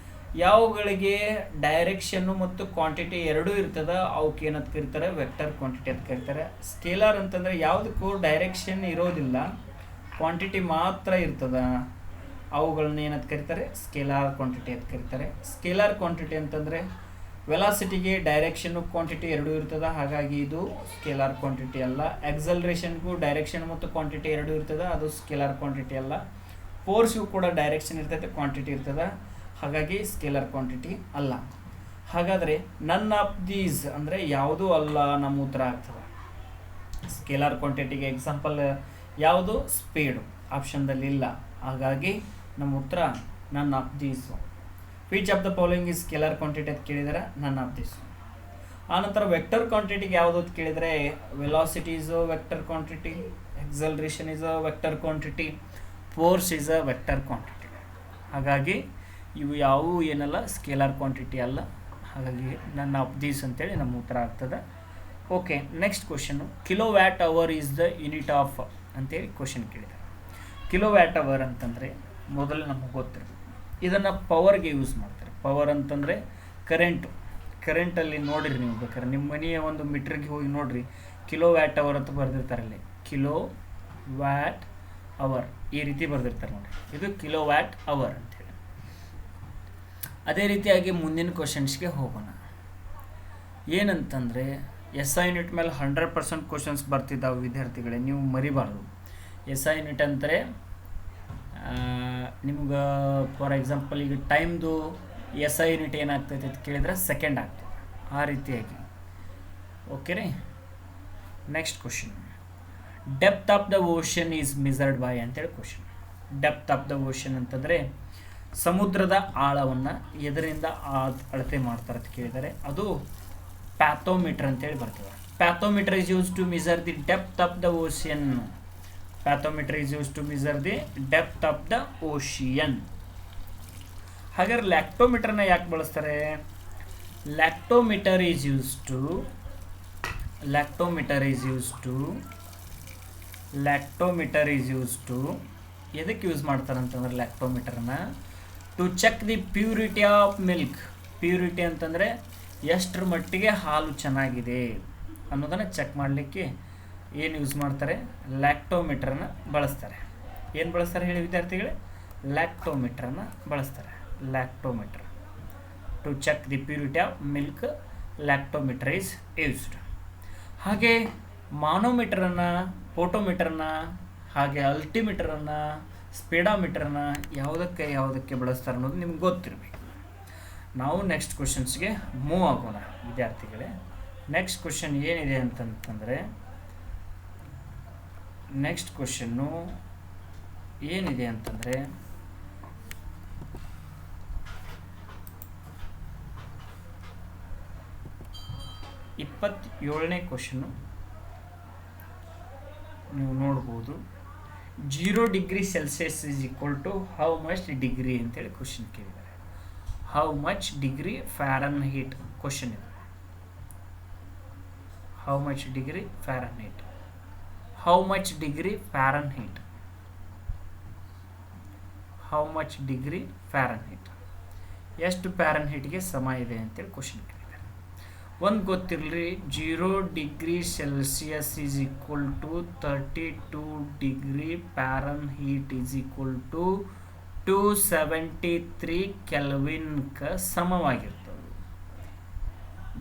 Speaker 1: ಯಾವುಗಳಿಗೆ ಡೈರೆಕ್ಷನ್ನು ಮತ್ತು ಕ್ವಾಂಟಿಟಿ ಎರಡೂ ಇರ್ತದೆ ಅವಕ್ಕೆ ಏನಂತ ಕರೀತಾರೆ, ವೆಕ್ಟರ್ ಕ್ವಾಂಟಿಟಿ ಅಂತ ಕರೀತಾರೆ. ಸ್ಕೇಲಾರ್ ಅಂತಂದರೆ ಯಾವುದಕ್ಕೂ ಡೈರೆಕ್ಷನ್ ಇರೋದಿಲ್ಲ, ಕ್ವಾಂಟಿಟಿ ಮಾತ್ರ ಇರ್ತದೆ, ಅವುಗಳನ್ನ ಏನಂತ ಕರೀತಾರೆ, ಸ್ಕೇಲಾರ್ ಕ್ವಾಂಟಿಟಿ ಅಂತ ಕರೀತಾರೆ. ಸ್ಕೇಲಾರ್ ಕ್ವಾಂಟಿಟಿ ಅಂತಂದರೆ ವೆಲಾಸಿಟಿಗೆ ಡೈರೆಕ್ಷನ್ನು ಕ್ವಾಂಟಿಟಿ ಎರಡೂ ಇರ್ತದೆ, ಹಾಗಾಗಿ ಇದು ಸ್ಕೇಲಾರ್ ಕ್ವಾಂಟಿಟಿ ಅಲ್ಲ. ಎಕ್ಸಲರೇಷನ್ಗೂ ಡೈರೆಕ್ಷನ್ ಮತ್ತು ಕ್ವಾಂಟಿಟಿ ಎರಡೂ ಇರ್ತದೆ, ಅದು ಸ್ಕೇಲಾರ್ ಕ್ವಾಂಟಿಟಿ ಅಲ್ಲ. ಫೋರ್ಸ್ಗೂ ಕೂಡ ಡೈರೆಕ್ಷನ್ ಇರ್ತೈತೆ, ಕ್ವಾಂಟಿಟಿ ಇರ್ತದೆ, ಹಾಗಾಗಿ ಸ್ಕೇಲಾರ್ ಕ್ವಾಂಟಿಟಿ ಅಲ್ಲ. ಹಾಗಾದರೆ ನನ್ ಆಫ್ ದೀಸ್ ಅಂದರೆ ಯಾವುದೂ ಅಲ್ಲ ನಮ್ಮ ಉತ್ತರ ಆಗ್ತದೆ. ಸ್ಕೇಲಾರ್ ಕ್ವಾಂಟಿಟಿಗೆ ಎಕ್ಸಾಂಪಲ್ ಯಾವುದು, ಸ್ಪೀಡು ಆಪ್ಷನ್ದಲ್ಲಿ ಇಲ್ಲ, ಹಾಗಾಗಿ ನಮ್ಮ ಉತ್ತರ none of these. Which of the following is scalar quantity ಅಂತ ಕೇಳಿದರೆ ನನ್ ಆಫ್ ದೀಸು. ಆನಂತರ ವೆಕ್ಟರ್ ಕ್ವಾಂಟಿಟಿಗೆ ಯಾವುದು ಅಂತ ಕೇಳಿದರೆ velocity is a vector quantity, acceleration is a vector quantity, force is a vector quantity. ಹಾಗಾಗಿ ಇವು ಯಾವುವು ಏನಲ್ಲ ಸ್ಕೇಲಾರ್ ಕ್ವಾಂಟಿಟಿ ಅಲ್ಲ, ಹಾಗಾಗಿ ನನ್ ಆಫ್ ದೀಸ್ ಅಂತೇಳಿ ನಮ್ಮ ಉತ್ತರ ಆಗ್ತದೆ. Okay, next question. Kilowatt hour is the unit of ಅಂತೇಳಿ ಕ್ವಶನ್ ಕೇಳಿದ್ದಾರೆ. ಕಿಲೋ ವ್ಯಾಟ್ ಅವರ್ ಅಂತಂದರೆ ಮೊದಲು ನಮಗೆ ಗೊತ್ತಿರಬೇಕು, ಇದನ್ನು ಪವರ್ಗೆ ಯೂಸ್ ಮಾಡ್ತಾರೆ. ಪವರ್ ಅಂತಂದರೆ ಕರೆಂಟಲ್ಲಿ ನೋಡಿರಿ ನೀವು ಬೇಕಾದ್ರೆ ನಿಮ್ಮ ಮನೆಯ ಒಂದು ಮೀಟ್ರಿಗೆ ಹೋಗಿ ನೋಡಿರಿ, ಕಿಲೋ ವ್ಯಾಟ್ ಅವರ್ ಅಂತ ಬರೆದಿರ್ತಾರೆ ಅಲ್ಲಿ, ಕಿಲೋ ವ್ಯಾಟ್ ಅವರ್ ಈ ರೀತಿ ಬರೆದಿರ್ತಾರೆ ನೋಡಿ, ಇದು ಕಿಲೋ ವ್ಯಾಟ್ ಅವರ್ ಅಂತೇಳಿ. ಅದೇ ರೀತಿಯಾಗಿ ಮುಂದಿನ ಕ್ವಶನ್ಸ್ಗೆ ಹೋಗೋಣ. ಏನಂತಂದರೆ SI ಯೂನಿಟ್ ಮೇಲೆ 100% ಕ್ವಶನ್ಸ್ ಬರ್ತಿದ್ದಾವೆ ವಿದ್ಯಾರ್ಥಿಗಳೇ, ನೀವು ಮರಿಬಾರ್ದು. SI ಯೂನಿಟ್ ಅಂದರೆ ನಿಮ್ಗೆ ಫಾರ್ ಎಕ್ಸಾಂಪಲ್ ಈಗ ಟೈಮ್ದು SI ಯೂನಿಟ್ ಏನಾಗ್ತೈತೆ ಅಂತ ಕೇಳಿದರೆ ಸೆಕೆಂಡ್ ಆಗ್ತದೆ, ಆ ರೀತಿಯಾಗಿ. ಓಕೆ ರೀ. Next question. Depth of the ocean is measured by ಅಂತೇಳಿ question. Depth of the ocean ಅಂತಂದರೆ ಸಮುದ್ರದ ಆಳವನ್ನು ಎದರಿಂದ ಅಳತೆ ಮಾಡ್ತಾರೆ ಅಂತ ಕೇಳಿದ್ದಾರೆ. ಅದು ಪ್ಯಾಥೋಮೀಟರ್ ಅಂತೇಳಿ ಬರ್ತದೆ. Fathometer is use to measure the depth of the ocean. Fathometer is use to measure the depth of the ocean. ಹಾಗಾದ್ರೆ ಲ್ಯಾಕ್ಟೋಮೀಟರ್ನ ಯಾಕೆ ಬಳಸ್ತಾರೆ? ಲ್ಯಾಕ್ಟೋಮೀಟರ್ ಈಸ್ ಯೂಸ್ ಟು ಎದಕ್ಕೆ ಯೂಸ್ ಮಾಡ್ತಾರೆ ಅಂತಂದ್ರೆ ಲ್ಯಾಕ್ಟೋಮೀಟರ್ನ to check the purity of milk. Purity ಅಂತಂದರೆ ಎಷ್ಟರ ಮಟ್ಟಿಗೆ ಹಾಲು ಚೆನ್ನಾಗಿದೆ ಅನ್ನೋದನ್ನು ಚೆಕ್ ಮಾಡಲಿಕ್ಕೆ ಏನು ಯೂಸ್ ಮಾಡ್ತಾರೆ? ಲ್ಯಾಕ್ಟೋಮೀಟ್ರನ್ನು ಬಳಸ್ತಾರೆ. ಏನು ಬಳಸ್ತಾರೆ ಹೇಳಿ ವಿದ್ಯಾರ್ಥಿಗಳೇ? ಲ್ಯಾಕ್ಟೋಮೀಟ್ರನ್ನು ಬಳಸ್ತಾರೆ. Lactometer to check the purity of milk, lactometer is used. ಹಾಗೆ ಮಾನೋಮೀಟರನ್ನು, ಫೋಟೋಮೀಟರನ್ನು, ಹಾಗೆ ಅಲ್ಟಿಮೀಟರನ್ನು, ಸ್ಪೀಡಾಮೀಟರನ್ನು ಯಾವುದಕ್ಕೆ ಬಳಸ್ತಾರೆ ಅನ್ನೋದು ನಿಮ್ಗೆ ಗೊತ್ತಿರಬೇಕು. ನಾವು ನೆಕ್ಸ್ಟ್ ಕ್ವಶನ್ಸ್ಗೆ ಮೂವ್ ಆಗೋಣ ವಿದ್ಯಾರ್ಥಿಗಳೇ. ನೆಕ್ಸ್ಟ್ ಕ್ವಶನ್ ಏನಿದೆ ಅಂತಂತಂದರೆ, ನೆಕ್ಸ್ಟ್ ಕ್ವಶನ್ನು ಏನಿದೆ ಅಂತಂದರೆ, ಇಪ್ಪತ್ತೇಳನೇ ಕ್ವಶನ್ನು ನೀವು ನೋಡ್ಬೋದು. 0 degree Celsius is equal to how much degree ಅಂತೇಳಿ ಕ್ವಶನ್ ಕೇಳಿದ್ದಾರೆ. How much degree Fahrenheit question ಇದೆ. How much degree Fahrenheit, how much degree Fahrenheit, how much degree Fahrenheit, ಎಷ್ಟು ಫ್ಯಾರನ್ಹೀಟ್ಗೆ ಸಮ ಇದೆ ಅಂತೇಳಿ ಕ್ವಶನ್ ಕೇಳಿದ್ದಾರೆ. ಒಂದು ಗೊತ್ತಿರಲಿ, 0 degree Celsius is equal to 32 degree Fahrenheit is equal to 273 ಕೆಲ್ವಿನ್ಗೆ ಸಮವಾಗಿರ್ತವೆ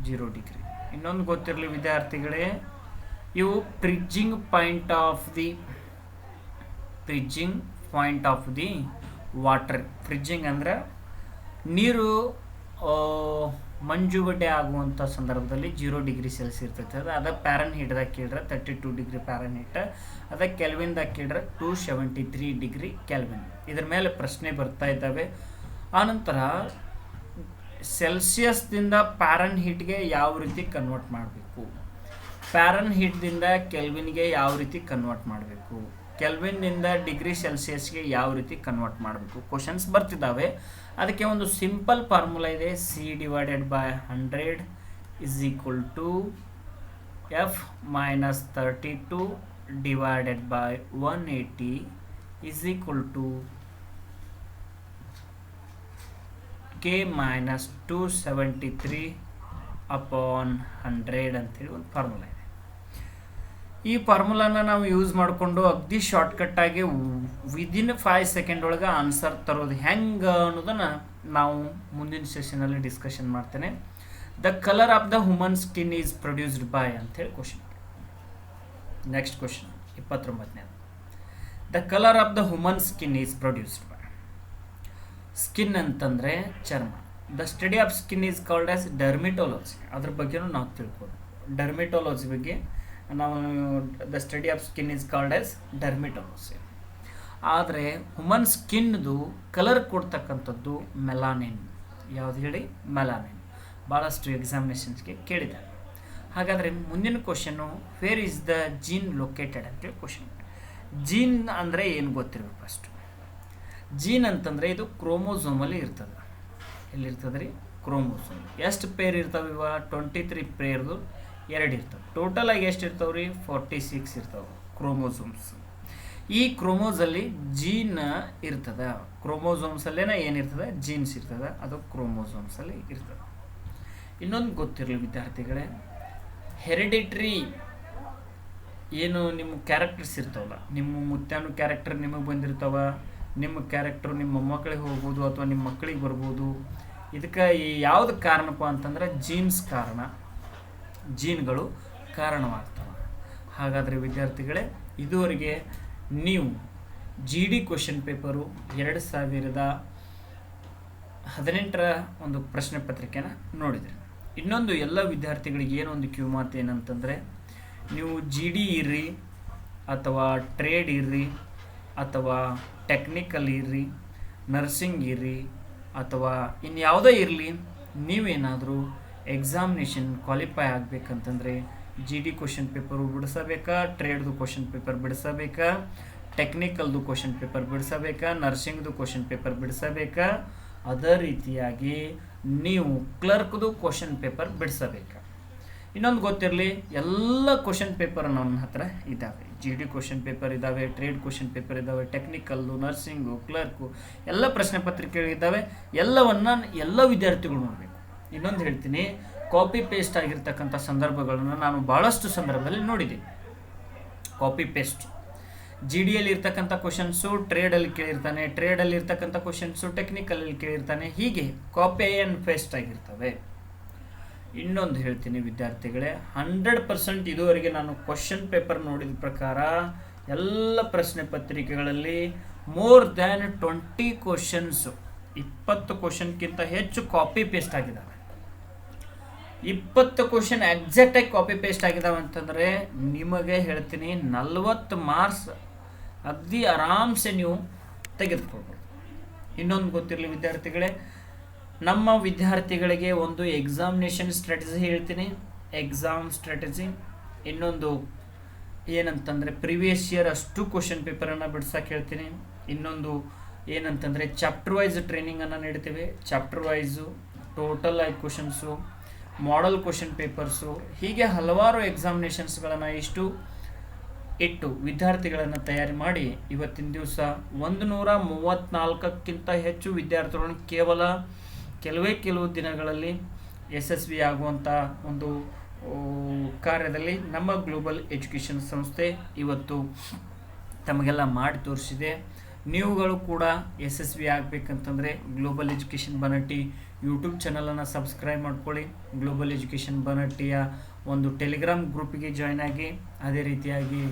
Speaker 1: 0 ಡಿಗ್ರಿ. ಇನ್ನೊಂದು ಗೊತ್ತಿರಲಿ ವಿದ್ಯಾರ್ಥಿಗಳೇ, ಇವು freezing point of the water. Freezing ಅಂದ್ರೆ ನೀರು ಮಂಜುಗಡ್ಡೆ ಆಗುವಂಥ ಸಂದರ್ಭದಲ್ಲಿ 0 ಡಿಗ್ರಿ ಸೆಲ್ಸಿಯಸ್ ಇರ್ತೈತೆ. ಅದು ಫ್ಯಾರನ್ಹೀಟ್ದಾಗ ಕೇಳ್ರೆ 32 ಡಿಗ್ರಿ ಫ್ಯಾರನ್ಹೀಟ್, ಅದಕ್ಕೆ ಕೆಲ್ವಿನ್ದಾಗ ಕೇಳ್ರೆ 273 ಡಿಗ್ರಿ ಕೆಲ್ವಿನ್. ಇದ್ರ ಮೇಲೆ ಪ್ರಶ್ನೆ ಬರ್ತಾ ಇದ್ದಾವೆ. ಆನಂತರ ಸೆಲ್ಸಿಯಸ್ದಿಂದ ಫ್ಯಾರನ್ಹೀಟ್ಗೆ ಯಾವ ರೀತಿ ಕನ್ವರ್ಟ್ ಮಾಡಬೇಕು, ಫ್ಯಾರನ್ಹೀಟ್ದಿಂದ ಕೆಲ್ವಿನ್ಗೆ ಯಾವ ರೀತಿ ಕನ್ವರ್ಟ್ ಮಾಡಬೇಕು, ಕೆಲ್ವಿನ್ನಿಂದ ಡಿಗ್ರಿ ಸೆಲ್ಸಿಯಸ್ಗೆ ಯಾವ ರೀತಿ ಕನ್ವರ್ಟ್ ಮಾಡಬೇಕು, ಕ್ವಶನ್ಸ್ ಬರ್ತಿದ್ದಾವೆ. ಅದಕ್ಕೆ ಒಂದು ಸಿಂಪಲ್ ಫಾರ್ಮುಲಾ ಇದೆ, C/100 is equal to F minus 32 divided by 180 is equal to K minus 273 upon 100 ಅಂತೇಳಿ ಒಂದು ಫಾರ್ಮುಲಾ ಇದೆ. ಈ ಫಾರ್ಮುಲಾನ ನಾವು ಯೂಸ್ ಮಾಡಿಕೊಂಡು ಅಗ್ದಿ ಶಾರ್ಟ್ಕಟ್ಟಾಗಿ ವಿದಿನ್ 5 ಸೆಕೆಂಡ್ ಒಳಗೆ ಆನ್ಸರ್ ತರೋದು ಹೆಂಗೆ ಅನ್ನೋದನ್ನು ನಾವು ಮುಂದಿನ ಸೆಷನಲ್ಲಿ ಡಿಸ್ಕಷನ್ ಮಾಡ್ತೇನೆ. The colour of the human skin is produced by ಅಂತೇಳಿ ಕ್ವಶನ್. ನೆಕ್ಸ್ಟ್ ಕ್ವಶನ್ 29ನೇ. The colour of the human skin is produced by. Skin ಅಂತಂದರೆ ಚರ್ಮ. The study of skin is called as dermatology. ಅದ್ರ ಬಗ್ಗೆನೂ ನಾವು ತಿಳ್ಬೋದು. ಡರ್ಮಿಟೋಲಜಿ ಬಗ್ಗೆ ನಾವು the study of skin is called as dermatology. ಆದರೆ ಹ್ಯೂಮನ್ ಸ್ಕಿನ್ದು ಕಲರ್ ಕೊಡ್ತಕ್ಕಂಥದ್ದು ಮೆಲಾನಿನ್. ಯಾವುದು ಹೇಳಿ? ಮೆಲಾನಿನ್. ಭಾಳಷ್ಟು ಎಕ್ಸಾಮಿನೇಷನ್ಸ್ಗೆ ಕೇಳಿದ್ದಾರೆ. ಹಾಗಾದರೆ ಮುಂದಿನ question, where is the gene located ಅಂತೇಳಿ ಕ್ವಶನ್. ಜೀನ್ ಅಂದರೆ ಏನು ಗೊತ್ತಿರಬೇಕು ಫಸ್ಟು. ಜೀನ್ ಅಂತಂದರೆ ಇದು ಕ್ರೋಮೋಸೋಮಲ್ಲಿ ಇರ್ತದೆ. ಎಲ್ಲಿರ್ತದೆ ರೀ? ಕ್ರೋಮೋಸೋಮ್. ಎಷ್ಟು ಪೇರ್ ಇರ್ತಾವೆ? ಇವ 23 ಪೇರ್ದು 2 ಇರ್ತವೆ. ಟೋಟಲಾಗಿ ಎಷ್ಟು ಇರ್ತಾವೆ ರೀ? 46 ಇರ್ತಾವೆ ಕ್ರೋಮೋಸೋಮ್ಸ್. ಈ ಕ್ರೋಮೋಸಲ್ಲಿ ಜೀನ್ ಇರ್ತದೆ. ಕ್ರೋಮೋಸೋಮ್ಸಲ್ಲೇನ ಏನಿರ್ತದೆ? ಜೀನ್ಸ್ ಇರ್ತದೆ. ಅದು ಕ್ರೋಮೋಸೋಮ್ಸಲ್ಲಿ ಇರ್ತದೆ. ಇನ್ನೊಂದು ಗೊತ್ತಿರಲಿ ವಿದ್ಯಾರ್ಥಿಗಳೇ, ಹೆರಿಡಿಟ್ರಿ ಏನು ನಿಮ್ಮ ಕ್ಯಾರೆಕ್ಟರ್ಸ್ ಇರ್ತಾವಲ್ಲ, ನಿಮ್ಮ ಮುತ್ತಾನು ಕ್ಯಾರೆಕ್ಟರ್ ನಿಮಗೆ ಬಂದಿರ್ತಾವ, ನಿಮ್ಮ ಕ್ಯಾರೆಕ್ಟರ್ ನಿಮ್ಮ ಮೊಮ್ಮಕ್ಕಳಿಗೆ ಹೋಗ್ಬೋದು ಅಥವಾ ನಿಮ್ಮ ಮಕ್ಕಳಿಗೆ ಬರ್ಬೋದು. ಇದಕ್ಕೆ ಯಾವುದು ಕಾರಣಪ್ಪ ಅಂತಂದ್ರೆ ಜೀನ್ಸ್ ಕಾರಣ, ಜೀನ್ಗಳು ಕಾರಣವಾಗ್ತವೆ. ಹಾಗಾದರೆ ವಿದ್ಯಾರ್ಥಿಗಳೇ, ಇದುವರೆಗೆ ನೀವು GD ಕ್ವಶನ್ ಪೇಪರು 2018ರ ಒಂದು ಪ್ರಶ್ನೆ ಪತ್ರಿಕೆನ ನೋಡಿದ್ರಿ. ಇನ್ನೊಂದು ಎಲ್ಲ ವಿದ್ಯಾರ್ಥಿಗಳಿಗೆ ಏನೊಂದು ಕಿವಿಮಾತು ಏನಂತಂದರೆ, ನೀವು GD ಇರ್ರಿ ಅಥವಾ ಟ್ರೇಡ್ ಇರ್ರಿ ಅಥವಾ ಟೆಕ್ನಿಕಲ್ ಇರ್ರಿ, ನರ್ಸಿಂಗ್ ಇರ್ರಿ ಅಥವಾ ಇನ್ಯಾವುದೇ ಇರಲಿ, ನೀವೇನಾದರೂ ಎಕ್ಸಾಮಿನೇಷನ್ ಕ್ವಾಲಿಫೈ ಆಗಬೇಕಂತಂದರೆ GD ಕ್ವಶನ್ ಪೇಪರು ಬಿಡಿಸಬೇಕಾ, ಟ್ರೇಡ್ದು ಕ್ವಶನ್ ಪೇಪರ್ ಬಿಡಿಸಬೇಕಾ, ಟೆಕ್ನಿಕಲ್ದು ಕ್ವಶನ್ ಪೇಪರ್ ಬಿಡಿಸಬೇಕಾ, ನರ್ಸಿಂಗ್ದು ಕ್ವಶನ್ ಪೇಪರ್ ಬಿಡಿಸಬೇಕಾ, ಅದೇ ರೀತಿಯಾಗಿ ನೀವು ಕ್ಲರ್ಕ್ದು ಕ್ವಶನ್ ಪೇಪರ್ ಬಿಡಿಸಬೇಕಾ. ಇನ್ನೊಂದು ಗೊತ್ತಿರಲಿ, ಎಲ್ಲ ಕ್ವಶನ್ ಪೇಪರ್ ನನ್ನ ಹತ್ರ ಇದ್ದಾವೆ. GD ಕ್ವಶನ್ ಪೇಪರ್ ಇದ್ದಾವೆ, ಟ್ರೇಡ್ ಕ್ವಶನ್ ಪೇಪರ್ ಇದ್ದಾವೆ, ಟೆಕ್ನಿಕಲ್ಲು, ನರ್ಸಿಂಗು, ಕ್ಲರ್ಕು ಎಲ್ಲ ಪ್ರಶ್ನೆ ಪತ್ರಿಕೆಗಳಿದ್ದಾವೆ. ಎಲ್ಲವನ್ನು ಎಲ್ಲ ವಿದ್ಯಾರ್ಥಿಗಳು ನೋಡಬೇಕು. ಇನ್ನೊಂದು ಹೇಳ್ತೀನಿ, ಕಾಪಿ ಪೇಸ್ಟ್ ಆಗಿರ್ತಕ್ಕಂಥ ಸಂದರ್ಭಗಳನ್ನು ನಾನು ಭಾಳಷ್ಟು ಸಂದರ್ಭದಲ್ಲಿ ನೋಡಿದ್ದೀನಿ. ಕಾಪಿ ಪೇಸ್ಟ್ GDಯಲ್ಲಿ ಇರ್ತಕ್ಕಂಥ ಕ್ವಶನ್ಸು ಟ್ರೇಡಲ್ಲಿ ಕೇಳಿರ್ತಾನೆ, ಟ್ರೇಡಲ್ಲಿ ಇರ್ತಕ್ಕಂಥ ಕ್ವಶನ್ಸು ಟೆಕ್ನಿಕಲಲ್ಲಿ ಕೇಳಿರ್ತಾನೆ. ಹೀಗೆ ಕಾಪಿ ಆ್ಯಂಡ್ ಪೇಸ್ಟ್ ಆಗಿರ್ತವೆ. ಇನ್ನೊಂದು ಹೇಳ್ತೀನಿ ವಿದ್ಯಾರ್ಥಿಗಳೇ, 100% ಇದುವರೆಗೆ ನಾನು ಕ್ವಶನ್ ಪೇಪರ್ ನೋಡಿದ ಪ್ರಕಾರ ಎಲ್ಲ ಪ್ರಶ್ನೆ ಪತ್ರಿಕೆಗಳಲ್ಲಿ ಮೋರ್ ದ್ಯಾನ್ 20 ಕ್ವಶನ್ಸು, 20 ಕ್ವಶನ್ಗಿಂತ ಹೆಚ್ಚು ಕಾಪಿ ಪೇಸ್ಟ್ ಆಗಿದ್ದಾವೆ. 20 ಕ್ವಶನ್ ಎಕ್ಸಾಕ್ಟಾಗಿ ಕಾಪಿ ಪೇಸ್ಟ್ ಆಗಿದ್ದಾವೆ ಅಂತಂದರೆ ನಿಮಗೆ ಹೇಳ್ತೀನಿ 40 ಮಾರ್ಕ್ಸ್ ಅಗದಿ ಆರಾಮ್ಸೆ ನೀವು ತೆಗೆದುಕೊಳ್ಬೋದು. ಇನ್ನೊಂದು ಗೊತ್ತಿರಲಿ ವಿದ್ಯಾರ್ಥಿಗಳೇ, ನಮ್ಮ ವಿದ್ಯಾರ್ಥಿಗಳಿಗೆ ಒಂದು ಎಕ್ಸಾಮಿನೇಷನ್ ಸ್ಟ್ರಾಟಜಿ ಹೇಳ್ತೀನಿ, ಎಕ್ಸಾಮ್ ಸ್ಟ್ರಾಟಜಿ. ಇನ್ನೊಂದು ಏನಂತಂದರೆ ಪ್ರಿವಿಯಸ್ ಇಯರ್ ಅಷ್ಟು ಕ್ವಶನ್ ಪೇಪರನ್ನು ಬಿಡ್ಸಕ್ಕೆ ಹೇಳ್ತೀನಿ. ಇನ್ನೊಂದು ಏನಂತಂದರೆ ಚಾಪ್ಟರ್ ವೈಸ್ ಟ್ರೈನಿಂಗನ್ನು ನೀಡ್ತೇವೆ. ಚಾಪ್ಟರ್ ವೈಸು ಟೋಟಲ್ ಆಗಿ ಕ್ವಶನ್ಸು, ಮಾಡೆಲ್ ಕ್ವಶನ್ ಪೇಪರ್ಸು, ಹೀಗೆ ಹಲವಾರು ಎಕ್ಸಾಮಿನೇಷನ್ಸ್ಗಳನ್ನು ಇಟ್ಟು ವಿದ್ಯಾರ್ಥಿಗಳನ್ನು ತಯಾರಿ ಮಾಡಿ ಇವತ್ತಿನ ದಿವಸ 134ಕ್ಕಿಂತ ಹೆಚ್ಚು ವಿದ್ಯಾರ್ಥಿಗಳನ್ನು ಕೇವಲ ಕೆಲವು ದಿನಗಳಲ್ಲಿ ಯಶಸ್ವಿ ಆಗುವಂಥ ಒಂದು ಕಾರ್ಯದಲ್ಲಿ ನಮ್ಮ ಗ್ಲೋಬಲ್ ಎಜುಕೇಷನ್ ಸಂಸ್ಥೆ ಇವತ್ತು ತಮಗೆಲ್ಲ ಮಾಡಿ ತೋರಿಸಿದೆ. ನೀವುಗಳು ಕೂಡ ಯಶಸ್ವಿ ಆಗಬೇಕಂತಂದರೆ ಗ್ಲೋಬಲ್ ಎಜುಕೇಷನ್ ಬನಟ್ಟಿ ಯೂಟ್ಯೂಬ್ ಚಾನಲನ್ನು ಸಬ್ಸ್ಕ್ರೈಬ್ ಮಾಡ್ಕೊಳ್ಳಿ. ಗ್ಲೋಬಲ್ ಎಜುಕೇಷನ್ ಬನಟ್ಟಿಯ ಒಂದು ಟೆಲಿಗ್ರಾಮ್ ಗ್ರೂಪಿಗೆ ಜಾಯ್ನ್ ಆಗಿ, ಅದೇ ರೀತಿಯಾಗಿ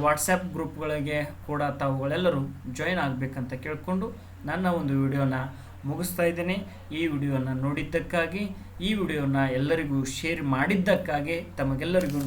Speaker 1: ವಾಟ್ಸಪ್ ಗ್ರೂಪ್ಗಳಿಗೆ ಕೂಡ ತಾವುಗಳೆಲ್ಲರೂ ಜಾಯ್ನ್ ಆಗಬೇಕಂತ ಕೇಳಿಕೊಂಡು ನನ್ನ ಒಂದು ವಿಡಿಯೋನ ಮುಗಿಸ್ತಾ ಇದ್ದೀನಿ. ಈ ವಿಡಿಯೋನ ನೋಡಿದ್ದಕ್ಕಾಗಿ, ಈ ವಿಡಿಯೋನ ಎಲ್ಲರಿಗೂ ಶೇರ್ ಮಾಡಿದ್ದಕ್ಕಾಗಿ ತಮಗೆಲ್ಲರಿಗೂ